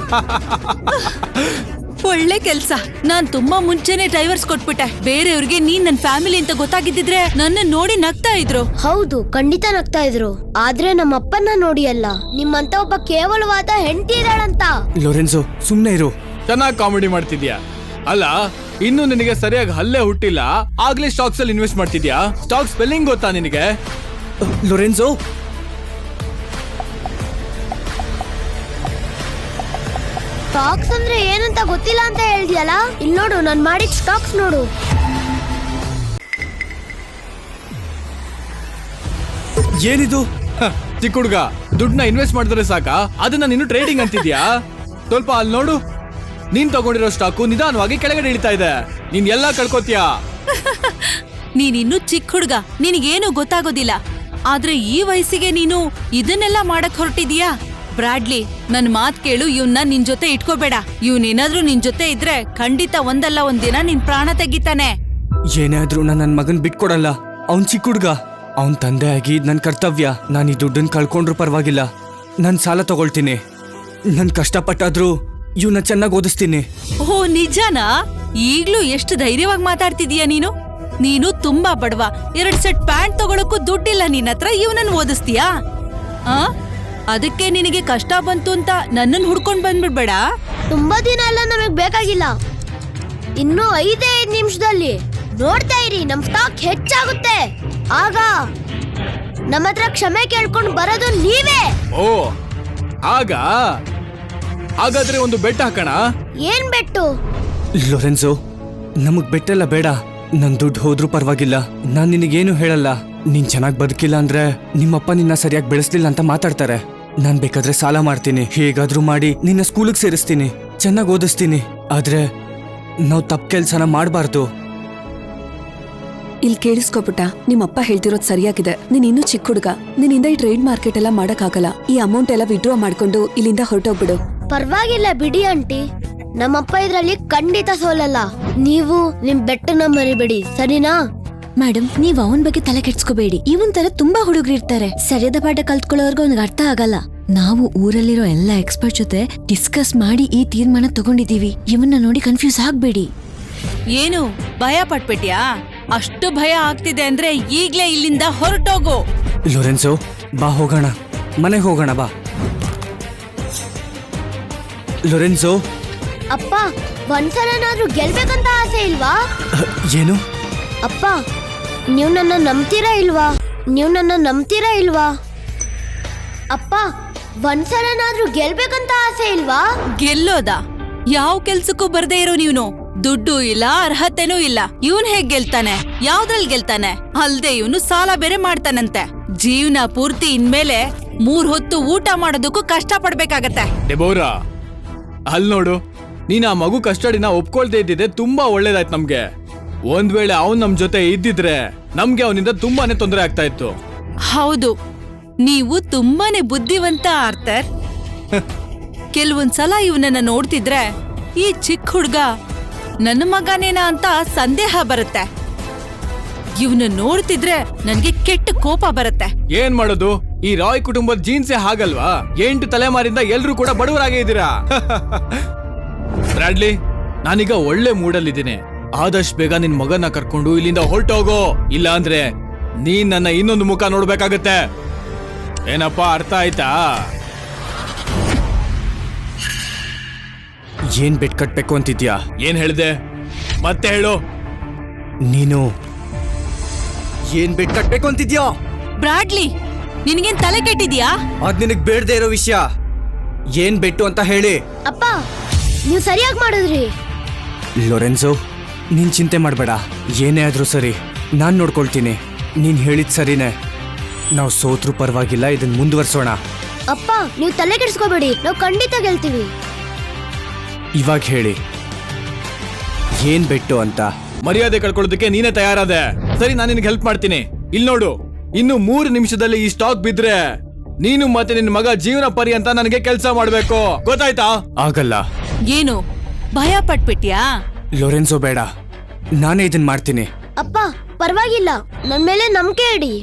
ಒಳ್ಳೆ ಕೆಲ್ಸ. ನಾನ್ ತುಂಬಾ ಮುಂಚೆನೆ ಡೈವರ್ಸ್ ಕೊಟ್ಬಿಟ್ಟೆ. ಬೇರೆಯವ್ರಿಗೆ ನೀನ್ ನನ್ ಫ್ಯಾಮಿಲಿ ಅಂತ ಗೊತ್ತಾಗಿದ್ದಿದ್ರೆ ನನ್ನ ನೋಡಿ ನಗ್ತಾ ಇದ್ರು. ಹೌದು, ಖಂಡಿತ ನಗ್ತಾ ಇದ್ರು. ಆದ್ರೆ ನಮ್ಮ ಅಪ್ಪನ್ನ ನೋಡಿ ಅಲ್ಲ, ನಿಮ್ಮಂತ ಒಬ್ಬ ಕೇವಲವಾದ ಹೆಂಡತಿ ಇದ್ದಾಳಂತ. ಲೊರೆನ್ಸೋ, ಸುಮ್ನೆ ಇರು. ಚೆನ್ನಾಗಿ ಕಾಮಿಡಿ ಮಾಡ್ತಿದ್ಯಾ ಅಲ್ಲ? ಇನ್ನು ನಿನಗೆ ಸರಿಯಾಗಿ ಹಲ್ಲೆ ಹುಟ್ಟಿಲ್ಲ, ಆಗ್ಲೇ ಸ್ಟಾಕ್ಸ್ ಅಲ್ಲಿ ಇನ್ವೆಸ್ಟ್ ಮಾಡ್ತಿದ್ಯಾ? ಸ್ಟಾಕ್ ಸ್ಪೆಲ್ಲಿಂಗ್ ಗೊತ್ತಾ ನಿನಗೆ? ಲೊರೆನ್ಸೋ, ಸ್ಟಾಕ್ಸ್ ಅಂದ್ರೆ ಏನಂತ ಗೊತ್ತಿಲ್ಲ ಅಂತ ಹೇಳ್ದಿಯಲ್ಲ. ಇಲ್ಲಿ ನೋಡು, ನಾನ್ ಮಾಡಿದ ಸ್ಟಾಕ್ಸ್ ನೋಡು. ಏನಿದು? ಚಿಕ್ಕ ಹುಡುಗ, ದುಡ್ಡನ್ನ ಇನ್ವೆಸ್ಟ್ ಮಾಡಿದ್ರೆ ಸಾಕ, ಅದನ್ನ ನೀನು ಟ್ರೇಡಿಂಗ್ ಅಂತಿದ್ಯಾ? ಸ್ವಲ್ಪ ಅಲ್ಲಿ ನೋಡು, ನೀನ್ ತಗೊಂಡಿರೋ ಸ್ಟಾಕು ನಿಧಾನವಾಗಿ ಕೆಳಗಡೆ ಇಳಿತಾ ಇದೆ. ನೀನ್ ಎಲ್ಲಾ ಕಳ್ಕೊತೀಯಾ. ನೀನಿನ್ನು ಚಿಕ್ಕ ಹುಡ್ಗ, ನಿನಗೇನು ಗೊತ್ತಾಗೋದಿಲ್ಲ. ಆದ್ರೆ ಈ ವಯಸ್ಸಿಗೆ ನೀನು ಇದನ್ನೆಲ್ಲ ಮಾಡಕ್ ಹೊರಟಿದೀಯಾ? ಬ್ರಾಡ್ಲಿ, ನನ್ ಮಾತ್ ಕೇಳು. ಇವನ್ನ ನಿನ್ ಜೊತೆ ಇಟ್ಕೋಬೇಡ. ಇವನೇನಾದ್ರೂ ನಿನ್ ಜೊತೆ ಇದ್ರೆ ಖಂಡಿತ ಒಂದಲ್ಲ ಒಂದಿನ ನಿನ್ ಪ್ರಾಣ ತೆಗಿತಾನೆ. ಏನಾದ್ರೂ ನಾನು ನನ್ನ ಮಗನ್ ಬಿಟ್ಕೊಡಲ್ಲ. ಅವ್ನ್ ಚಿಕ್ಕ ಹುಡ್ಗ, ಅವನ್ ತಂದೆ ಆಗಿ ನನ್ ಕರ್ತವ್ಯ. ನಾನು ಈ ದುಡ್ಡನ್ನ ಕಳ್ಕೊಂಡ್ರು ಪರವಾಗಿಲ್ಲ, ನನ್ ಸಾಲ ತಗೊಳ್ತೀನಿ. ನನ್ ಕಷ್ಟಪಟ್ಟಾದ್ರೂ ಇವನ್ನ ಚೆನ್ನಾಗಿ ಓದಿಸ್ತೀನಿ. ಓ ನಿಜನಾ? ಈಗ್ಲೂ ಎಷ್ಟು ಧೈರ್ಯವಾಗಿ ಮಾತಾಡ್ತಿದೀಯ ನೀನು. ನೀನು ತುಂಬಾ ಬಡವ. 2 ಸೆಟ್ ಪ್ಯಾಂಟ್ ತಗೊಳಕ್ಕೂ ದುಡ್ಡಿಲ್ಲ ನಿನ್ನ ಹತ್ರ. ಇವನನ್ನ ಓದಿಸ್ತೀಯಾ? ಅದಕ್ಕೆ ನಿನಗೆ ಕಷ್ಟ ಬಂತು ಅಂತ ನನ್ನನ್ನು ಹುಡ್ಕೊಂಡ್ ಬಂದ್ಬಿಡ್ಬೇಡ. ತುಂಬಾ ದಿನ ಎಲ್ಲ ನಮಗ್ ಬೇಕಾಗಿಲ್ಲ. ಇನ್ನು 5 ನಿಮಿಷದಲ್ಲಿ ನೋಡ್ತಾ ಇರಿ, ನಮ್ ಸ್ಟಾಕ್ ಹೆಚ್ಚಾಗುತ್ತೆ. ಆಗ ನಮ್ಮ ಹತ್ರ ಕ್ಷಮೆ ಕೇಳ್ಕೊಂಡು ಬರೋದು ನೀವೇ. ಓ ಹಾಗಾದ್ರೆ ಒಂದು ಬೆಟ್ಟ ಹಾಕೋಣ. ಏನ್ ಬೆಟ್ಟು? ಲೊರೆನ್ಸೋ, ನಮಗ್ ಬೆಟ್ಟೆಲ್ಲ ಬೇಡ. ನನ್ ದುಡ್ಡು ಹೋದ್ರೂ ಪರವಾಗಿಲ್ಲ, ನಾನ್ ನಿನಗೇನು ಹೇಳಲ್ಲ. ನೀನ್ ಚೆನ್ನಾಗ್ ಬದುಕಿಲ್ಲ ಅಂದ್ರೆ ನಿಮ್ಮಪ್ಪ ನಿನ್ನ ಸರಿಯಾಗಿ ಬೆಳೆಸ್ಲಿಲ್ಲ ಅಂತ ಮಾತಾಡ್ತಾರೆ. ನಾನ್ ಬೇಕಾದ್ರೆ ಸಾಲ ಮಾಡ್ತೀನಿ, ಹೇಗಾದ್ರೂ ಮಾಡಿ ನಿನ್ನ ಸ್ಕೂಲಿಗೆ ಸೇರಿಸ್ತೀನಿ, ಚೆನ್ನಾಗಿ ಓದಿಸ್ತೀನಿ. ಆದ್ರೆ ನಾವು ತಪ್ಪು ಕೆಲ್ಸನ ಮಾಡಬಾರ್ದು. ಇಲ್ಲಿ ಕೇಳಿಸ್ಕೊಬಿಟ್ಟ, ನಿಮ್ಮಪ್ಪ ಹೇಳ್ತಿರೋದು ಸರಿಯಾಗಿದೆ. ನೀನ್ ಇನ್ನೂ ಚಿಕ್ಕ ಹುಡುಗ, ನಿನ್ನಿಂದ ಈ ಟ್ರೇಡ್ ಮಾರ್ಕೆಟ್ ಎಲ್ಲ ಮಾಡಕ್ ಆಗಲ್ಲ. ಈ ಅಮೌಂಟ್ ಎಲ್ಲ ವಿಡ್ರಾ ಮಾಡ್ಕೊಂಡು ಇಲ್ಲಿಂದ ಹೊರಟೋಗ್ಬಿಡು. ಪರವಾಗಿಲ್ಲ ಬಿಡಿ ಆಂಟಿ, ನಮ್ಮಪ್ಪ ಇದ್ರಲ್ಲಿ ಖಂಡಿತ ಸೋಲಲ್ಲ. ನೀವು ನಿಮ್ ಬೆಟ್ಟನ ಮರಿಬೇಡಿ, ಸರಿನಾ? ಮೇಡಮ್, ನೀವ್ ಅವನ್ ಬಗ್ಗೆ ತಲೆ ಕೆಡ್ಸ್ಕೋಬೇಡಿ. ಇವನ್ ತರ ತುಂಬಾ ಹುಡುಗರು ಇರ್ತಾರೆ. ಸರಿಯಾದ ಪಾಠ ಕಲ್ತ್ಕೊಳ್ಳೋರ್ಗು ಅವ್ನಿಗೆ ಅರ್ಥ ಆಗಲ್ಲ. ನಾವು ಊರಲ್ಲಿರೋ ಎಲ್ಲ ಎಕ್ಸ್ಪರ್ಟ್ ಜೊತೆ ಡಿಸ್ಕಸ್ ಮಾಡಿ ಈ ತೀರ್ಮಾನ ತಗೊಂಡಿದೀವಿ. ಇವನ್ನ ನೋಡಿ ಕನ್ಫ್ಯೂಸ್ ಆಗ್ಬೇಡಿ. ಏನು ಭಯ ಪಟ್ಬಿಟ್ಯಾ? ಅಷ್ಟು ಭಯ ಆಗ್ತಿದೆ ಅಂದ್ರೆ ಈಗ್ಲೇ ಇಲ್ಲಿಂದ ಹೊರಟೋಗು. ಲೊರೆನ್ಸೋ, ಬಾ ಹೋಗೋಣ, ಮನೆಗೆ ಹೋಗೋಣ ಬಾ. ಲೊರೆನ್ಸೋ. ಅಪ್ಪ, ಒಂದ್ಸಲನಾದ್ರೂ ಗೆಲ್ಬೇಕಂತ ಆಸೆ ಇಲ್ವಾ? ಏನು? ಅಪ್ಪ, ನೀವು ನನ್ನ ನಂಬ್ತೀರಾ ಇಲ್ವಾ? ಅಪ್ಪ, ಒಂದ್ಸಲನಾದ್ರೂ ಗೆಲ್ಬೇಕಂತ ಆಸೆ ಇಲ್ವಾ? ಗೆಲ್ಲೋದಾ? ಯಾವ ಕೆಲ್ಸಕ್ಕೂ ಬರ್ದೇ ಇರೋ ನೀವ್ನು. ದುಡ್ಡು ಇಲ್ಲ, ಅರ್ಹತೆನೂ ಇಲ್ಲ. ಇವನ್ ಹೇಗ್ ಗೆಲ್ತಾನೆ? ಯಾವ್ದ್ರಲ್ಲಿ ಗೆಲ್ತಾನೆ? ಅಲ್ದೆ ಇವನು ಸಾಲ ಬೇರೆ ಮಾಡ್ತಾನಂತೆ. ಜೀವನ ಪೂರ್ತಿ ಇನ್ಮೇಲೆ 3 ಹೊತ್ತು ಊಟ ಮಾಡೋದಕ್ಕೂ ಕಷ್ಟ ಪಡ್ಬೇಕಾಗತ್ತೆ. ಡೆಬೋರಾ, ಅಲ್ ನೋಡು, ನೀನ್ ಆ ಮಗು ಕಸ್ಟಡಿನ ಒಪ್ಕೊಳ್ದೇ ಇದ್ದಿದ್ದೆ ತುಂಬಾ ಒಳ್ಳೇದಾಯ್ತು ನಮ್ಗೆ. ಒಂದ್ ವೇಳೆ ಅವನ್ ನಮ್ ಜೊತೆ ಇದ್ದಿದ್ರೆ ನಮ್ಗೆ ಅವನಿಂದ ತುಂಬಾನೇ ತೊಂದರೆ ಆಗ್ತಾ ಇತ್ತು. ಹೌದು, ನೀವು ತುಂಬಾನೇ ಬುದ್ಧಿವಂತ ಆರ್ಥರ್. ಕೆಲವೊಂದ್ಸಲ ಇವನನ್ನ ನೋಡ್ತಿದ್ರೆ ಈ ಚಿಕ್ಕ ಹುಡ್ಗ ನನ್ನ ಮಗನೇನಾ ಅಂತ ಸಂದೇಹ ಬರುತ್ತೆ. ಇವನ್ನ ನೋಡ್ತಿದ್ರೆ ನನ್ಗೆ ಕೆಟ್ಟ ಕೋಪ ಬರುತ್ತೆ. ಏನ್ ಮಾಡೋದು, ಈ ರಾಯ್ ಕುಟುಂಬದ ಜೀನ್ಸೇ ಹಾಗಲ್ವಾ? 8 ತಲೆಮಾರಿಂದ ಎಲ್ರೂ ಕೂಡ ಬಡವರಾಗೇ ಇದ್ದೀರಾ. ಬ್ರಾಡ್ಲಿ, ನಾನೀಗ ಒಳ್ಳೆ ಮೂಡಲ್ಲಿದ್ದೀನಿ. ಆದಷ್ಟು ಬೇಗ ನಿನ್ ಮಗನ ಕರ್ಕೊಂಡು ಇಲ್ಲಿಂದ ಹೊರಟೋಗೋ, ಇಲ್ಲ ಅಂದ್ರೆ ನೀನ್ ನನ್ನ ಇನ್ನೊಂದು ಮುಖ ನೋಡ್ಬೇಕಾಗತ್ತೆ. ಏನಪ್ಪ, ಅರ್ಥ ಆಯ್ತಾ? ಏನ್ ಬೆಟ್ ಕಟ್ಬೇಕು ಅಂತಿದ್ಯಾ? ಏನ್ ಹೇಳ್ದೆ? ಮತ್ತೆ ಹೇಳು. ನೀನು ಏನ್ ಬೆಟ್ ಕಟ್ಬೇಕು ಅಂತಿದ್ಯಾ? ಬ್ರಾಡ್ಲಿ, ನಿನ್ಗೇನ್ ತಲೆ ಕೆಟ್ಟಿದ್ಯಾ? ಅದ್ ನಿನಗ್ ಬೇಡದೇ ಇರೋ ವಿಷಯ. ಏನ್ ಬೆಟ್ಟು ಅಂತ ಹೇಳಿ. ಅಪ್ಪ ನೀವು ಸರಿಯಾಗಿ ಮಾಡಿದ್ರಿ. ಲೊರೆನ್ಸೋ, ನೀನ್ ಚಿಂತೆ ಮಾಡಬೇಡ. ಏನೇ ಆದ್ರೂ ಸರಿ, ನಾನ್ ನೋಡ್ಕೊಳ್ತೀನಿ. ನೀನ್ ಹೇಳಿದ್ ಸರಿನೇ. ನಾವು ಸೋತ್ರು ಪರವಾಗಿಲ್ಲ, ಇದನ್ನ ಮುಂದುವರ್ಸೋಣ. ಅಪ್ಪ ನೀವು ತಲೆ ಕೆಡಿಸ್ಕೋಬೇಡಿ, ನಾವು ಖಂಡಿತ ಗೆಲ್ತೀವಿ. ಇವಾಗ ಹೇಳಿ, ಏನ್ ಬೆಟ್ಟು ಅಂತ. ಮರ್ಯಾದೆ ಕಳ್ಕೊಳ್ಳೋದಕ್ಕೆ ನೀನೇ ತಯಾರಾದೆ. ಸರಿ, ನಾನು ನಿನ್ಗೆ ಹೆಲ್ಪ್ ಮಾಡ್ತೀನಿ. ಇಲ್ಲಿ ನೋಡು, ಇನ್ನು 3 ನಿಮಿಷದಲ್ಲಿ ಈ ಸ್ಟಾಕ್ ಬಿದ್ರೆ ನೀನು ಮತ್ತೆ ನಿನ್ ಮಗ ಜೀವನ ಪರ್ಯಂತ ನನಗೆ ಕೆಲಸ ಮಾಡ್ಬೇಕು, ಗೊತ್ತಾಯ್ತಾ? ಆಗಲ್ಲ. ಏನು ಭಯ ಪಟ್ಬಿಟ್ಯಾ? ಲೊರೆನ್ಸೋ ಬೇಡ, ನಾನೇ ಇದನ್ ಮಾಡ್ತೀನಿ. ಅಪ್ಪ ಪರವಾಗಿಲ್ಲ, ನನ್ ಮೇಲೆ ನಂಬಿಕೆ ಇಡಿ.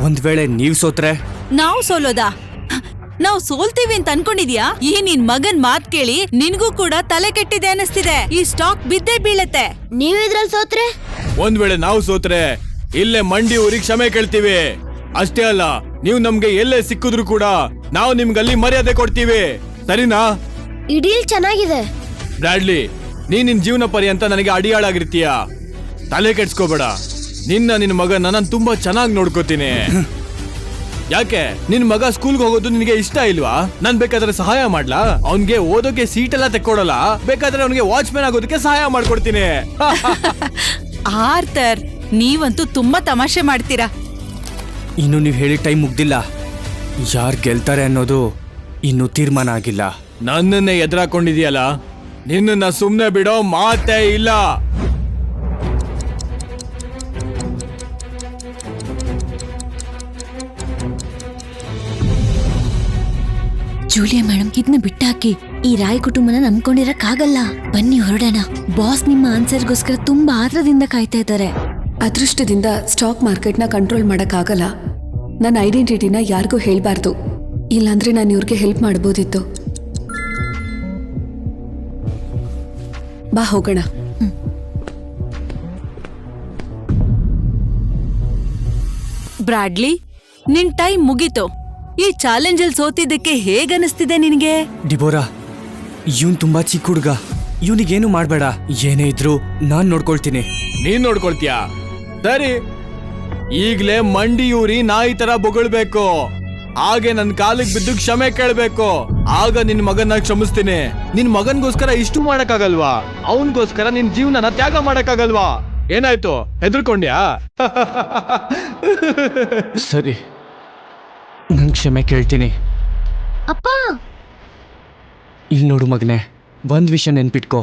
ಒಂದ್ ವೇಳೆ ನೀವ್ ಸೋತ್ರೆ? ನಾವು ಸೋಲೋದಾ? ನಾವು ಸೋಲ್ತೀವಿ ಅಂತ ಅನ್ಕೊಂಡಿದ್ಯಾ? ಈ ನಿನ್ ಮಗನ್ ಮಾತ್ ಕೇಳಿ ನಿನ್ಗೂ ಕೂಡ ತಲೆ ಕೆಟ್ಟಿದೆ ಅನಿಸ್ತಿದೆ. ಈ ಸ್ಟಾಕ್ ಬಿದ್ದೇ ಬೀಳತ್ತೆ. ನೀವು ಇದ್ರಲ್ಲಿ ಸೋತ್ರೆ? ಒಂದ್ ವೇಳೆ ನಾವು ಸೋತ್ರೆ ಇಲ್ಲೇ ಮಂಡಿ ಊರಿಗೆ ಕ್ಷಮೆ ಕೇಳ್ತೀವಿ. ಅಷ್ಟೇ ಅಲ್ಲ, ನೀವು ನಮ್ಗೆ ಎಲ್ಲೇ ಸಿಕ್ಕಿದ್ರು ಕೂಡ ನಾವು ನಿಮ್ಗಲ್ಲಿ ಮರ್ಯಾದೆ ಕೊಡ್ತೀವಿ, ಸರಿನಾ? ಈ ಡೀಲ್ ಚೆನ್ನಾಗಿದೆ. ಬ್ರಾಡ್ಲಿ, ನಿನ್ ಜೀವನ ಪರ್ಯಂತ ನನಗೆ ಅಡಿಯಾಳಾಗಿರ್ತೀಯ. ತಲೆ ಕೆಡ್ಸ್ಕೋಬೇಡ. ನಿನ್ನ ಮಗನ ನಾನು ತುಂಬಾ ಚೆನ್ನಾಗಿ ನೋಡ್ಕೋತೀನಿ. ಯಾಕೆ ನಿನ್ ಮಗ ಸ್ಕೂಲ್ಗೆ ಹೋಗೋದು ನಿನಗೆ ಇಷ್ಟ ಇಲ್ವಾ? ನಾನ್ ಬೇಕಾದ್ರೆ ಸಹಾಯ ಮಾಡ್ಲಾ? ಅವ್ನ್ಗೆ ಓದೋಕೆ ಸೀಟ್ ಎಲ್ಲ ತೆಕ್ಕೊಡಲ್ಲ, ಬೇಕಾದ್ರೆ ಅವ್ನಿಗೆ ವಾಚ್ಮ್ಯಾನ್ ಆಗೋದಕ್ಕೆ ಸಹಾಯ ಮಾಡ್ಕೊಡ್ತೀನಿ. ಆರ್ಥರ್, ನೀವಂತೂ ತುಂಬಾ ತಮಾಷೆ ಮಾಡ್ತೀರಾ. ಇನ್ನು ನೀವ್ ಹೇಳಿದ ಟೈಮ್ ಮುಗ್ದಿಲ್ಲ. ಯಾರ್ ಗೆಲ್ತಾರೆ ಅನ್ನೋದು ಇನ್ನು ತೀರ್ಮಾನ ಆಗಿಲ್ಲ. ನನ್ನನ್ನೇ ಎದುರಾಕೊಂಡಿದ್ಯಲ್ಲ, ನಿನ್ನ ಸುಮ್ನೆ ಬಿಡೋ ಮಾತೇ ಇಲ್ಲ. ಜೂಲಿಯಾ ಮೇಡಮ್, ಇದನ್ನ ಬಿಟ್ಟಾಕಿ. ಈ ರಾಯ್ ಕುಟುಂಬನ ನಂಬ್ಕೊಂಡಿರಕ್ಕಾಗಲ್ಲ. ಬನ್ನಿ ಹೊರಡೋಣ. ಬಾಸ್ ನಿಮ್ಮ ಆನ್ಸರ್ಗೋಸ್ಕರ ತುಂಬಾ ಆತ್ರದಿಂದ ಕಾಯ್ತಾ ಇದ್ದಾರೆ. ಅದೃಷ್ಟದಿಂದ ಸ್ಟಾಕ್ ಮಾರ್ಕೆಟ್ನ ಕಂಟ್ರೋಲ್ ಮಾಡಕ್ಕಾಗಲ್ಲ. ನನ್ನ ಐಡೆಂಟಿಟಿನ ಯಾರಿಗೂ ಹೇಳ್ಬಾರ್ದು, ಇಲ್ಲಾಂದ್ರೆ ನಾನು ಇವ್ರಿಗೆ ಹೆಲ್ಪ್ ಮಾಡ್ಬೋದಿತ್ತು. ಬಾ ಹೋಗೋಣ. ಬ್ರಾಡ್ಲಿ, ನಿನ್ ಟೈಮ್ ಮುಗೀತು. ಈ ಚಾಲೆಂಜ್ ಅಲ್ಲಿ ಸೋತಿದ್ದಕ್ಕೆ ಹೇಗನ್ನಿಸ್ತಿದೆ ನಿನ್ಗೆ? ಡಿಬೋರಾ, ಇವನ್ ತುಂಬಾ ಚಿಕ್ಕ ಹುಡ್ಗ. ಇವನಿಗೇನು ಮಾಡ್ಬೇಡ. ಏನೇ ಇದ್ರು ನಾನ್ ನೋಡ್ಕೊಳ್ತೀನಿ. ನೀನ್ ನೋಡ್ಕೊಳ್ತೀಯಾ? ಸರಿ, ಈಗ್ಲೇ ಮಂಡಿ ಊರಿ ನಾಯಿ ತರ ಬೊಗಳ್ಬೇಕು. ಹಾಗೆ ನನ್ ಕಾಲಿಗೆ ಬಿದ್ದು ಕ್ಷಮೆ ಕೇಳ್ಬೇಕು. ಆಗ ನಿನ್ ಮಗನ್ನ ಕ್ಷಮಿಸ್ತೀನಿ. ನಿನ್ ಮಗನ್ಗೋಸ್ಕರ ಇಷ್ಟು ಮಾಡಕ್ಕಾಗಲ್ವಾ? ಅವನ್ಗೋಸ್ಕರ ನಿನ್ ಜೀವನನ ತ್ಯಾಗ ಮಾಡಕ್ಕಾಗಲ್ವಾ? ಏನಾಯ್ತು, ಹೆದರ್ಕೊಂಡ್ಯಾ? ಸರಿ, ನನ್ ಕ್ಷಮೆ ಕೇಳ್ತೀನಿ. ಅಪ್ಪ ಇಲ್ಲಿ ನೋಡು ಮಗನೆ, ಒಂದ್ ವಿಷಯ ನೆನ್ಪಿಟ್ಕೋ.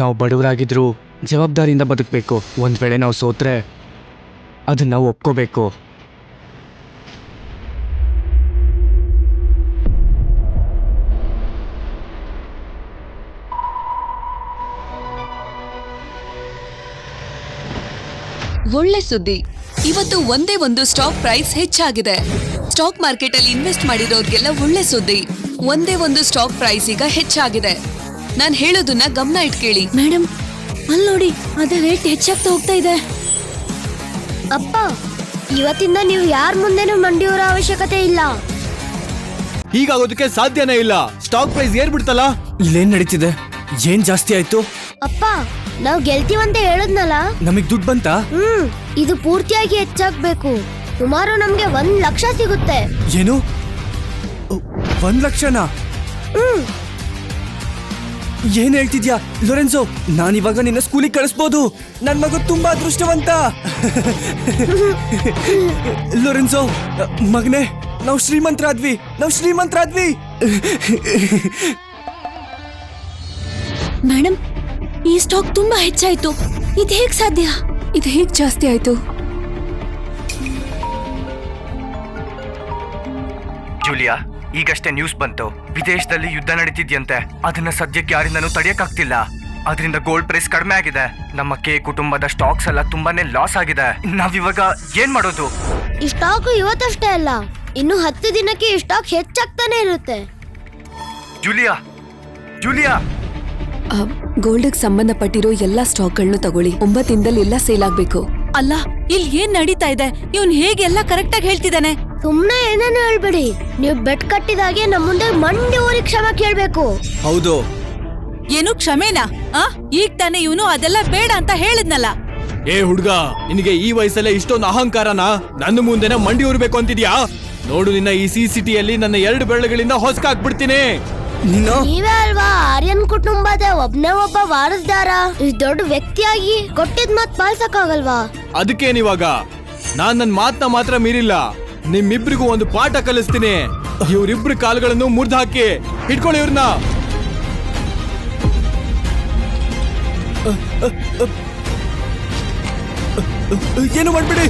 ನಾವು ಬಡವರಾಗಿದ್ರು ಜವಾಬ್ದಾರಿಯಿಂದ ಬದುಕಬೇಕು. ಒಂದ್ ವೇಳೆ ನಾವು ಸೋತ್ರೆ ಅದನ್ನ ನಾವು ಒಪ್ಕೋಬೇಕು. ಒಳ್ಳೆ ಸುದ್ದಿ, ಇವತ್ತು ಒಂದೇ ಒಂದು ಸ್ಟಾಕ್ ಪ್ರೈಸ್ ಹೆಚ್ಚಾಗಿದೆ. ಸ್ಟಾಕ್ ಮಾರ್ಕೆಟ್ ಅಲ್ಲಿ ಇನ್ವೆಸ್ಟ್ ಮಾಡಿರೋರ್ಗೆಲ್ಲ ಒಳ್ಳೆ ಸುದ್ದಿ. ಒಂದೇ ಒಂದು ಸ್ಟಾಕ್ ಪ್ರೈಸ್ ಈಗ ಹೆಚ್ಚಾಗಿದೆ. ನಾನ್ ಹೇಳೋದನ್ನ ಗಮನ ಇಟ್ಕೇಳಿ. ಮೇಡಮ್, ಅಲ್ಲಿ ನೋಡಿ, ಅದೇ ರೇಟ್ ಹೆಚ್ಚಾಗ್ತಾ ಹೋಗ್ತಾ ಇದೆ. ಅಪ್ಪ, ಇವತ್ತಿಂದ ನೀವು ಯಾರ ಮುಂದೆನೂ ಮಂಡಿಯೂರ ಅವಶ್ಯಕತೆ ಇಲ್ಲ. ಹೀಗಾಗೋದಕ್ಕೆ ಸಾಧ್ಯನೇ ಇಲ್ಲ. ಸ್ಟಾಕ್ ಪ್ರೈಸ್ ಏರ್ಬಿಡ್ತಲ್ಲ. ಇಲ್ಲೇನ್ ನಡೀತಿದೆ? ಏನ್ ಜಾಸ್ತಿ ಆಯ್ತು? ಅಪ್ಪ, ನಾವು ಗೆಲ್ತೀವಂತ ಹೇಳದ್ನಲ್ಲ. ನಮಗ್ ದುಡ್ಡು ಬಂತಾ? ಇದು ಪೂರ್ತಿಯಾಗಿ ಹೆಚ್ಚಾಗ್ಬೇಕು. ಸುಮಾರು ನಮ್ಗೆ 1 ಲಕ್ಷ ಸಿಗುತ್ತೆ. ಏನು, 1 ಲಕ್ಷನಾ? ಏನ್ ಹೇಳ್ತಿದ್ಯಾ ಲೊರೆನ್ಸೋ? ನಾನಿವಾಗ ನಿನ್ನ ಸ್ಕೂಲಿಗೆ ಕಳಿಸ್ಬೋದು. ನನ್ ಮಗ ತುಂಬಾ ಅದೃಷ್ಟವಂತ. ಲೊರೆನ್ಸೋ ಮಗನೇ, ನಾವು ಶ್ರೀಮಂತರಾದ್ವಿ. ಮೇಡಮ್, ಈ ಸ್ಟಾಕ್ ತುಂಬಾ ಹೆಚ್ಚಾಯ್ತು. ಇದು ಹೇಗ್ ಸಾಧ್ಯ? ಇದು ಹೇಗ್ ಜಾಸ್ತಿ ಆಯ್ತು? ಜೂಲಿಯಾ, ಈಗಷ್ಟೇ ನ್ಯೂಸ್ ಬಂತು. ವಿದೇಶದಲ್ಲಿ ಯುದ್ಧ ನಡೀತಿದ್ಯಂತೆ. ಅದನ್ನ ಸದ್ಯಕ್ಕೆ ಯಾರಿಂದನೂ ತಡೆಯಕ್ಕಾಗ್ತಿಲ್ಲ. ಅದರಿಂದ ಗೋಲ್ಡ್ ಪ್ರೈಸ್ ಕಡಿಮೆ ಆಗಿದೆ. ನಮ್ಮ ಕುಟುಂಬದ ಸ್ಟಾಕ್ಸ್ ಎಲ್ಲ ತುಂಬಾನೇ ಲಾಸ್ ಆಗಿದೆ. ನಾವಿವಾಗ ಏನ್ ಮಾಡೋದು? ಈ ಸ್ಟಾಕ್ ಇವತ್ತಷ್ಟೇ ಅಲ್ಲ, ಇನ್ನು 10 ದಿನಕ್ಕೆ ಈ ಸ್ಟಾಕ್ ಹೆಚ್ಚಾಗ್ತಾನೆ ಇರುತ್ತೆ. ಜೂಲಿಯಾ, ಗೋಲ್ಡ್ಗೆ ಸಂಬಂಧಪಟ್ಟಿರೋ ಎಲ್ಲಾ ಸ್ಟಾಕ್ಗಳನ್ನು ತಗೊಳ್ಳಿ. 9 ದಿನದಲ್ಲಿ ಎಲ್ಲ ಸೇಲ್ ಆಗ್ಬೇಕು. ಅಲ್ಲ, ಇಲ್ಲಿ ಏನ್ ನಡೀತಾ ಇದೆ? ಇವನ್ ಹೇಗೆಲ್ಲ ಕರೆಕ್ಟ್ ಆಗಿ ಹೇಳ್ತಿದ್ದಾನೆ. ಸುಮ್ನೆ ಏನೇನು ಹೇಳ್ಬೇಡಿ. ನೀವು ಬೆಟ್ ಕಟ್ಟಿದಾಗೆ ನಮ್ಮ ಮುಂದೆ ಮಂಡಿ ಊರಿಗೆ ಕ್ಷಮೆ ಕೇಳ್ಬೇಕು. ಹೌದು. ಏನು ಕ್ಷಮೆನಾ? ಈಗ ತಾನೇ ಇವನು ಅದೆಲ್ಲ ಬೇಡ ಅಂತ ಹೇಳಿದ್ನಲ್ಲ. ಏ ಹುಡ್ಗ, ನಿನಗೆ ಈ ವಯಸ್ಸಲ್ಲೇ ಇಷ್ಟೊಂದು ಅಹಂಕಾರನ? ನನ್ನ ಮುಂದೆನ ಮಂಡಿ ಉರ್ಬೇಕು ಅಂತಿದ್ಯಾ? ನೋಡು, ನಿನ್ನ ಈ ಸಿಟಿಯಲ್ಲಿ ನನ್ನ 2 ಬೆರಳುಗಳಿಂದ ಹೊಸ್ಕಾಕ್ಬಿಡ್ತೀನಿ. ನೀವೇ ಅಲ್ವಾ ಆರ್ಯನ್ ಕುಟುಂಬದ ಒಬ್ನೇ ಒಬ್ಬ ವಾರಸ್ದಾರ. ಇಷ್ಟು ದೊಡ್ಡ ವ್ಯಕ್ತಿಯಾಗಿ ಕೊಟ್ಟಿದ್ ಮಾತ್ ಪಾಲ್ಸಕ್ಕಾಗಲ್ವಾ? ಅದಕ್ಕೇನಿವಾಗ? ನಾನ್ ನನ್ನ ಮಾತನ್ನ ಮಾತ್ರ ಮೀರಿಲ್ಲ, ನಿಮ್ಮಿಬ್ರಿಗೂ ಒಂದು ಪಾಠ ಕಲಿಸ್ತೀನಿ. ಇವ್ರಿಬ್ರು ಕಾಲುಗಳನ್ನು ಮುರಿದು ಹಾಕಿ ಹಿಡ್ಕೊಳ್ಳಿ ಇವ್ರನ್ನ. ಏನು ಮಾಡ್ಬಿಡಿ.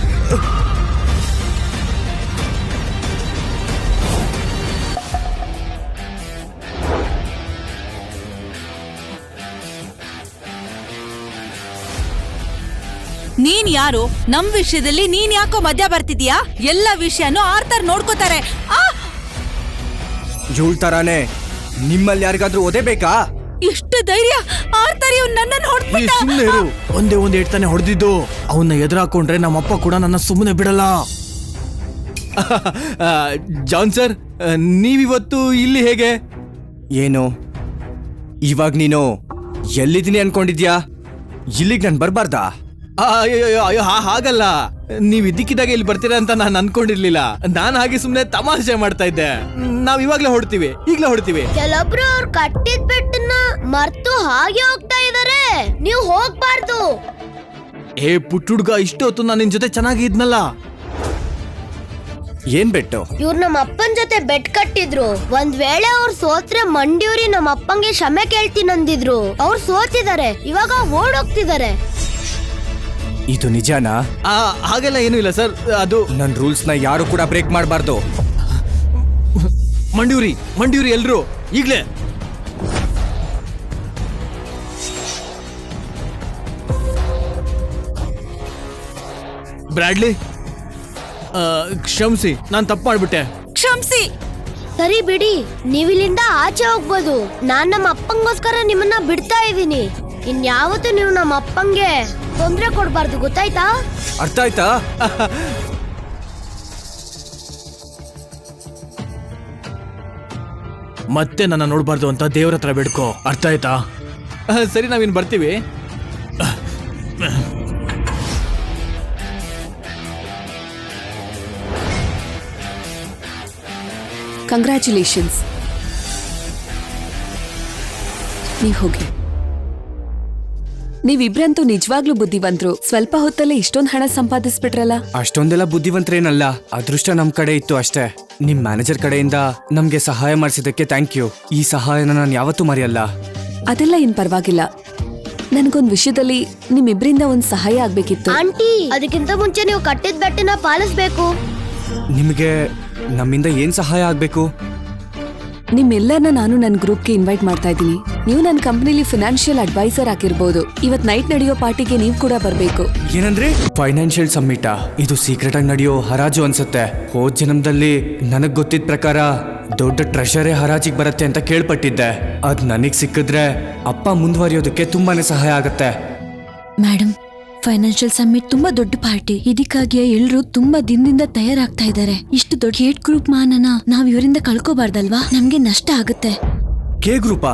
ನೀನ್ ಯಾರು? ನಮ್ ವಿಷಯದಲ್ಲಿ ನೀನ್ ಯಾಕೋ ಮಧ್ಯ ಬರ್ತಿದ್ಯಾ? ಎಲ್ಲ ವಿಷಯನೂ ಆರ್ತರ್ ನೋಡ್ಕೋತಾರೆ. ಇವಳ ತರಾನೇ ನಿಮ್ಮಲ್ಲಿ ಯಾರಿಗಾದ್ರೂ ಒದೆ ಬೇಕಾ? ಎಷ್ಟು ಧೈರ್ಯ! ಆರ್ತರ್ ಇವ್ನು ನನ್ನನ್ನು ಹೊಡ್ಬಿಟ್ಟ. ಸುಮ್ಮನೆ ಇರು. ಒಂದೇ ಒಂದು ಏಟ್ತಾನೆ ಹೊಡೆದಿದ್ದು. ಅವನ್ನ ಎದುರಾಕೊಂಡ್ರೆ ನಮ್ಮಪ್ಪ ಕೂಡ ನನ್ನ ಸುಮ್ಮನೆ ಬಿಡಲ್ಲ. ಜಾನ್ ಸರ್, ನೀವಿವತ್ತು ಇಲ್ಲಿ ಹೇಗೆ? ಏನು ಇವಾಗ ನೀನು ಎಲ್ಲಿದ್ದೀನಿ ಅನ್ಕೊಂಡಿದ್ಯಾ? ಇಲ್ಲಿಗೆ ನಾನು ಬರ್ಬಾರ್ದಾ? ಅಯ್ಯೋ ಹಾಗಲ್ಲ. ನೀವ್ ಇದ್ದಕ್ಕಿದ್ದಾಗ ಇಲ್ಲಿ ಬರ್ತೀರಾ ಅಂತ ನಾನು ಅನ್ಕೊಂಡಿರ್ಲಿಲ್ಲ. ನಾನು ಹಾಗೆ ಸುಮ್ನೆ ತಮಾಷೆ ಮಾಡ್ತಾ ಇದ್ದೆ. ನಾವ್ ಇವಾಗ್ಲೇ ಹೊಡ್ತೀವಿ, ಈಗ್ಲೇ ಹೊಡ್ತೀವಿ. ಕೆಲವೊಬ್ರು ಅವ್ರು ಕಟ್ಟಿದ ಬೆಟ್ಟನ್ನ ಮರ್ತು ಹಾಗೆ ಹೋಗ್ತಾ ಇದಾರೆ. ನೀವು ಹೋಗ್ಬಾರ್ದು. ಏ ಪುಟ್ಟುಡ್ಗ, ಇಷ್ಟೊತ್ತು ನಾನು ನಿನ್ ಜೊತೆ ಚೆನ್ನಾಗಿ ಇದ್ನಲ್ಲ. ಏನ್ ಬೆಟ್ಟು? ಇವ್ರು ನಮ್ಮ ಅಪ್ಪನ್ ಜೊತೆ ಬೆಟ್ ಕಟ್ಟಿದ್ರು. ಒಂದ್ ವೇಳೆ ಅವ್ರು ಸೋತ್ರೆ ಮಂಡಿಯೂರಿ ನಮ್ಮ ಅಪ್ಪಂಗೆ ಕ್ಷಮೆ ಕೇಳ್ತೀನಂದಿದ್ರು. ಅವ್ರು ಸೋತಿದ್ದಾರೆ, ಇವಾಗ ಓಡೋಗ್ತಿದ್ದಾರೆ. ಇದು ನಿಜಾನಾ? ಹಾಗೆಲ್ಲ ಏನೂ ಇಲ್ಲ ಸರ್. ಅದು ನನ್ನ ರೂಲ್ಸ್ ನ ಯಾರು ಕೂಡ ಬ್ರೇಕ್ ಮಾಡಬಾರ್ದು. ಮಂಡಿಯೂರಿ ಎಲ್ರು ಈಗ್ಲೇ. ಬ್ರಾಡ್ಲಿ, ಕ್ಷಮಿಸಿ, ನಾನ್ ತಪ್ಪು ಮಾಡ್ಬಿಟ್ಟೆ. ಕ್ಷಮಿಸಿ. ಸರಿ ಬಿಡಿ, ನೀವಿಲ್ಲಿಂದ ಆಚೆ ಹೋಗ್ಬೋದು. ನಾನ್ ನಮ್ಮ ಅಪ್ಪಂಗೋಸ್ಕರ ನಿಮ್ಮನ್ನ ಬಿಡ್ತಾ ಇದೀನಿ. ಇನ್ಯಾವತ್ತೂ ನೀವು ನಮ್ಮ ಅಪ್ಪಂಗೆ ತೊಂದ್ರೆ ಕೊಡ್ಬಾರ್ದು, ಗೊತ್ತಾಯ್ತಾ? ಅರ್ಥ ಆಯ್ತಾ? ಮತ್ತೆ ನನ್ನ ನೋಡ್ಬಾರ್ದು ಅಂತ ದೇವ್ರ ಹತ್ರ ಬೇಡ್ಕೋ, ಅರ್ಥ ಆಯ್ತಾ? ಸರಿ, ನಾವಿನ್ ಬರ್ತೀವಿ. ಕಂಗ್ರ್ಯಾಚುಲೇಷನ್ಸ್. ನೀವ್ ಹೋಗಿ. ನೀವಿಬ್ರಂತೂ ನಿಜವಾಗ್ಲೂ ಬುದ್ಧಿವಂತರು. ಸ್ವಲ್ಪ ಹೊತ್ತಲ್ಲೇ ಇಷ್ಟೊಂದು ಹಣ ಸಂಪಾದಿಸ್ಬಿಟ್ರಲ್ಲ. ಅಷ್ಟೊಂದೆಲ್ಲ ಬುದ್ಧಿವಂತರೇನಲ್ಲ, ಅದೃಷ್ಟ ನಮ್ ಕಡೆ ಇತ್ತು ಅಷ್ಟೇ. ನಿಮ್ ಮ್ಯಾನೇಜರ್ ಕಡೆಯಿಂದ ನಮ್ಗೆ ಸಹಾಯ ಮಾಡಿಸಿದಕ್ಕೆ ಥ್ಯಾಂಕ್ ಯು. ಈ ಸಹಾಯನ ನಾನು ಯಾವತ್ತೂ ಮರೆಯಲ್ಲ. ಅದೆಲ್ಲ ಏನ್ ಪರವಾಗಿಲ್ಲ. ನನ್ಗೊಂದ್ ವಿಷಯದಲ್ಲಿ ನಿಮ್ಮಿಬ್ರಿಂದ ಒಂದ್ ಸಹಾಯ ಆಗ್ಬೇಕಿತ್ತು. ಆಂಟಿ, ಅದಕ್ಕಿಂತ ಮುಂಚೆ ನೀವು ಕಟ್ಟಿದ ಬೆಟ್ಟನ ಪಾಲಿಸ್ಬೇಕು. ನಿಮಗೆ ನಮ್ಮಿಂದ ಏನ್ ಸಹಾಯ ಆಗ್ಬೇಕು? ನಿಮ್ಮೆಲ್ಲರನ್ನ ನಾನು ನನ್ನ ಗ್ರೂಪ್ಗೆ ಇನ್ವೈಟ್ ಮಾಡ್ತಾ ಇದ್ದೀನಿ. ನೀವು ನನ್ನ ಕಂಪನಿಲಿ ಫಿನಾನ್ಷಿಯಲ್ ಅಡ್ವೈಸರ್ ಆಗಿರ್ಬೋದು. ಇವತ್ ನೈಟ್ ನಡೆಯೋ ಪಾರ್ಟಿಗೆ ನೀವು ಕೂಡ ಬರ್ಬೇಕು. ಏನಂದ್ರೆ ಫೈನಾನ್ಷಿಯಲ್ ಸಮ್ಮಿಟ? ಇದು ಸೀಕ್ರೆಟ್ ಆಗಿ ನಡೆಯೋ ಹರಾಜು ಅನ್ಸುತ್ತೆ. ಹೋದ್ ಜನ್ಮದಲ್ಲಿ ನನಗ್ ಗೊತ್ತಿದ್ದ ಪ್ರಕಾರ ದೊಡ್ಡ ಟ್ರೆಷರೇ ಹರಾಜಿಗೆ ಬರುತ್ತೆ ಅಂತ ಕೇಳ್ಪಟ್ಟಿದ್ದೆ. ಅದ್ ನನಗ್ ಸಿಕ್ಕಿದ್ರೆ ಅಪ್ಪ ಮುಂದುವರಿಯೋದಕ್ಕೆ ತುಂಬಾನೇ ಸಹಾಯ ಆಗತ್ತೆ. ಮೇಡಮ್, ಫೈನಾನ್ಷಿಯಲ್ ಸಮ್ಮಿಟ್ ತುಂಬಾ ದೊಡ್ಡ ಪಾರ್ಟಿ. ಇದಕ್ಕಾಗಿ ಎಲ್ರು ತುಂಬಾ ದಿನದಿಂದ ತಯಾರಾಗ್ತಾ ಇದ್ದಾರೆ. ಇಷ್ಟು ದೊಡ್ಡ ಹೇಟ್ ಗ್ರೂಪ್ ಮಾನನ ನಾವ್ ಇವರಿಂದ ಕಳ್ಕೋಬಾರ್ದಲ್ವಾ? ನಮ್ಗೆ ನಷ್ಟ ಆಗುತ್ತೆ. ಕೆ ಗ್ರೂಪಾ?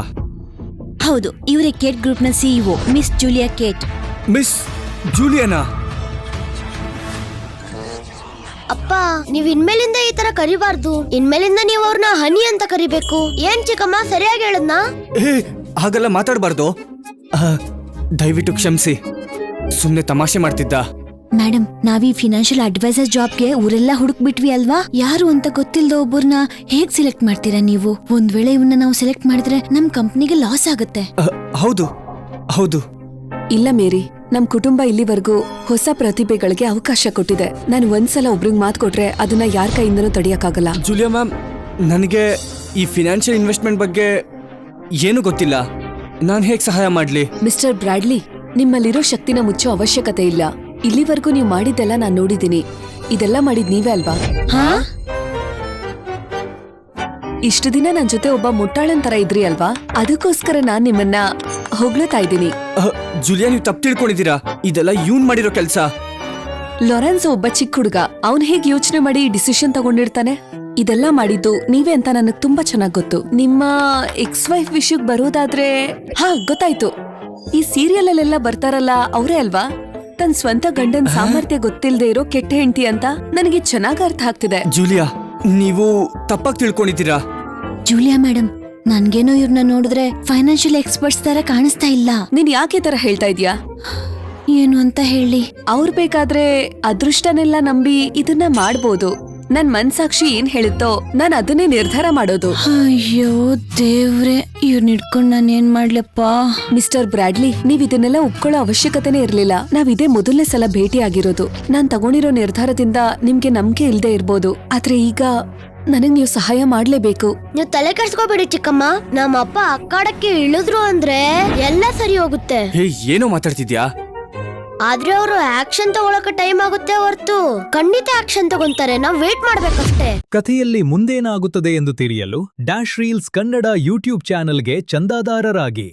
ಹೌದು, ಇವರೇ ಕೇಟ್ ಗ್ರೂಪ್ ನ CEO miss Julia Kate. Miss ಜೂಲಿಯಾನಾ? ಅಪ್ಪ, ನೀವ್ ಇನ್ಮೇಲಿಂದ ಈ ತರ ಕರಿಬಾರ್ದು. ಇನ್ಮೇಲಿಂದ ನೀವು ಅವ್ರನ್ನ ಹನಿ ಅಂತ ಕರಿಬೇಕು. ಏನ್ ಚಿಕ್ಕಮ್ಮ, ಸರಿಯಾಗಿ ಹೇಳದ್ನಾ? ಹಾಗೆಲ್ಲ ಮಾತಾಡಬಾರ್ದು. ದಯವಿಟ್ಟು ಕ್ಷಮಿಸಿ, ಸುಮ್ನೆ ತಮಾಷೆ ಮಾಡ್ತಿದ್ದ. ಮೇಡಮ್, ನಾವೀ ಫಿನಾನ್ಷಿಯಲ್ ಅಡ್ವೈಸರ್ ಜಾಬ್ಗೆ ಊರೆಲ್ಲ ಹುಡುಕ್ಬಿಟ್ವಿ ಅಲ್ವಾ? ಯಾರು ಅಂತ ಗೊತ್ತಿಲ್ಲದ ಒಬ್ಬರನ್ನ ಹೇಗ್ ಸೆಲೆಕ್ಟ್ ಮಾಡ್ತೀರಾ ನೀವು? ಒಂದ್ ವೇಳೆ ಇವನ್ನ ನಾವು ಸೆಲೆಕ್ಟ್ ಮಾಡಿದ್ರೆ ನಮ್ ಕಂಪ್ನಿಗೆ ಲಾಸ್ ಆಗುತ್ತೆ. ಹೌದು ಹೌದು. ಇಲ್ಲ ಮೇರಿ, ನಮ್ ಕುಟುಂಬ ಇಲ್ಲಿವರೆಗೂ ಹೊಸ ಪ್ರತಿಭೆಗಳಿಗೆ ಅವಕಾಶ ಕೊಟ್ಟಿದೆ. ನಾನು ಒಂದ್ಸಲ ಒಬ್ರಿಗೆ ಮಾತು ಕೊಟ್ರೆ ಅದನ್ನ ಯಾರ ಕೈಯಿಂದನೂ ತಡೆಯಕ್ಕಾಗಲ್ಲ. ಜೂಲಿಯಾ ಮ್ಯಾಮ್, ನನಗೆ ಈ ಫಿನಾನ್ಷಿಯಲ್ ಇನ್ವೆಸ್ಟ್ಮೆಂಟ್ ಬಗ್ಗೆ ಏನು ಗೊತ್ತಿಲ್ಲ. ನಾನು ಹೇಗೆ ಸಹಾಯ ಮಾಡ್ಲಿ? ಮಿಸ್ಟರ್ ಬ್ರಾಡ್ಲಿ, ನಿಮ್ಮಲ್ಲಿರೋ ಶಕ್ತಿನ ಮುಚ್ಚೋ ಅವಶ್ಯಕತೆ ಇಲ್ಲ. ಇಲ್ಲಿವರೆಗೂ ನೀವು ಮಾಡಿದ್ದೆಲ್ಲ ನಾನು ನೋಡಿದ್ದೀನಿ. ಇದೆಲ್ಲ ಮಾಡಿದ್ ನೀವೇ ಅಲ್ವಾ? ಇಷ್ಟು ದಿನ ನನ್ ಜೊತೆ ಒಬ್ಬ ಮುಟ್ಟಾಳನ್ ತರ ಇದ್ರಿ ಅಲ್ವಾ? ಅದಕ್ಕೋಸ್ಕರ ನಾನ್ ನಿಮ್ಮನ್ನ ಹೊಗಳ್ತಾ ಇದ್ದೀನಿ. ಜೂಲಿಯಾ, ನೀವು ತಪ್ಪು ತಿಳ್ಕೊಂಡಿದ್ದೀರಾ. ಇದೆಲ್ಲ ಯೂನ್ ಮಾಡಿರೋ ಕೆಲಸ. ಲೊರೆನ್ಸ್ ಒಬ್ಬ ಚಿಕ್ಕ ಹುಡುಗ. ಅವ್ನ್ ಹೇಗ್ ಯೋಚನೆ ಮಾಡಿ ಡಿಸಿಷನ್ ತಗೊಂಡಿರ್ತಾನೆ? ಇದೆಲ್ಲ ಮಾಡಿದ್ದು ನೀವೇ ಅಂತ ನನಗ್ ತುಂಬಾ ಚೆನ್ನಾಗ್ ಗೊತ್ತು. ನಿಮ್ಮ ಎಕ್ಸ್ ವೈಫ್ ವಿಷಯಕ್ಕೆ ಬರೋದಾದ್ರೆ, ಗೊತ್ತಾಯ್ತು. ಈ ಸೀರಿಯಲ್ ಅಲ್ಲೆಲ್ಲ ಬರ್ತಾರಲ್ಲ, ಅವರೇ ಅಲ್ವಾ? ತನ್ ಸ್ವಂತ ಗಂಡನ್ ಸಾಮರ್ಥ್ಯ ಗೊತ್ತಿಲ್ದೇ ಇರೋ ಕೆಟ್ಟ ಹೆಂಡತಿ ಅಂತ ನನಗೆ ಚೆನ್ನಾಗ್ ಅರ್ಥ ಆಗ್ತಿದೆ. ಜೂಲಿಯಾ, ನೀವು ತಪ್ಪಾಗಿ ತಿಳ್ಕೊಂಡಿದ್ದೀರಾ. ಜೂಲಿಯಾ ಮೇಡಮ್, ನನ್ಗೇನೋ ಇವ್ರನ್ನ ನೋಡಿದ್ರೆ ಫೈನಾನ್ಷಿಯಲ್ ಎಕ್ಸ್ಪರ್ಟ್ಸ್ ತರ ಕಾಣಿಸ್ತಾ ಇಲ್ಲ. ನೀನ್ ಯಾಕೆ ತರ ಹೇಳ್ತಾ ಇದ್ಯಾ? ಏನು ಅಂತ ಹೇಳಿ? ಅವ್ರ್ ಬೇಕಾದ್ರೆ ಅದೃಷ್ಟನೆಲ್ಲ ನಂಬಿ ಇದನ್ನ ಮಾಡ್ಬೋದು. ನನ್ ಮನ್ಸಾಕ್ಷಿ ಏನ್ ಹೇಳುತ್ತೋ ನಾನ್ ಅದನ್ನೇ ನಿರ್ಧಾರ ಮಾಡೋದು. ಅಯ್ಯೋ ದೇವ್ರೆ, ಇವ್ರನ್ನ ಇಟ್ಕೊಂಡ್ ನಾನು ಏನ್ ಮಾಡ್ಲಪ್ಪ? ಮಿಸ್ಟರ್ ಬ್ರಾಡ್ಲಿ, ನೀವ್ ಇದನ್ನೆಲ್ಲ ಒಪ್ಕೊಳ್ಳೋ ಅವಶ್ಯಕತೆನೇ ಇರ್ಲಿಲ್ಲ. ನಾವ್ ಇದೇ ಮೊದಲನೇ ಸಲ ಭೇಟಿ ಆಗಿರೋದು. ನಾನ್ ತಗೊಂಡಿರೋ ನಿರ್ಧಾರದಿಂದ ನಿಮ್ಗೆ ನಂಬಿಕೆ ಇಲ್ದೇ ಇರ್ಬೋದು, ಆದ್ರೆ ಈಗ ನನಗ್ ನೀವು ಸಹಾಯ ಮಾಡ್ಲೇಬೇಕು. ನೀವು ತಲೆ ಕೆಡ್ಸ್ಕೋಬೇಡಿ ಚಿಕ್ಕಮ್ಮ. ನಮ್ಮ ಅಪ್ಪ ಅಕ್ಕಾಡಕ್ಕೆ ಇಳಿದ್ರು ಅಂದ್ರೆ ಎಲ್ಲ ಸರಿ ಹೋಗುತ್ತೆ. ಹೇ, ಏನೋ ಮಾತಾಡ್ತಿದ್ಯಾ? ಆದ್ರೆ ಅವರು ಆಕ್ಷನ್ ತಗೊಳಕ್ಕೆ ಟೈಮ್ ಆಗುತ್ತೆ ಹೊರತು ಖಂಡಿತ ಆಕ್ಷನ್ ತಗೊಂತಾರೆ. ನಾವ್ ವೇಟ್ ಮಾಡ್ಬೇಕಷ್ಟೇ. ಕಥೆಯಲ್ಲಿ ಮುಂದೇನಾಗುತ್ತದೆ ಎಂದು ತಿಳಿಯಲು ಡ್ಯಾಶ್ ರೀಲ್ಸ್ ಕನ್ನಡ ಯೂಟ್ಯೂಬ್ ಚಾನೆಲ್ಗೆ ಚಂದಾದಾರರಾಗಿ.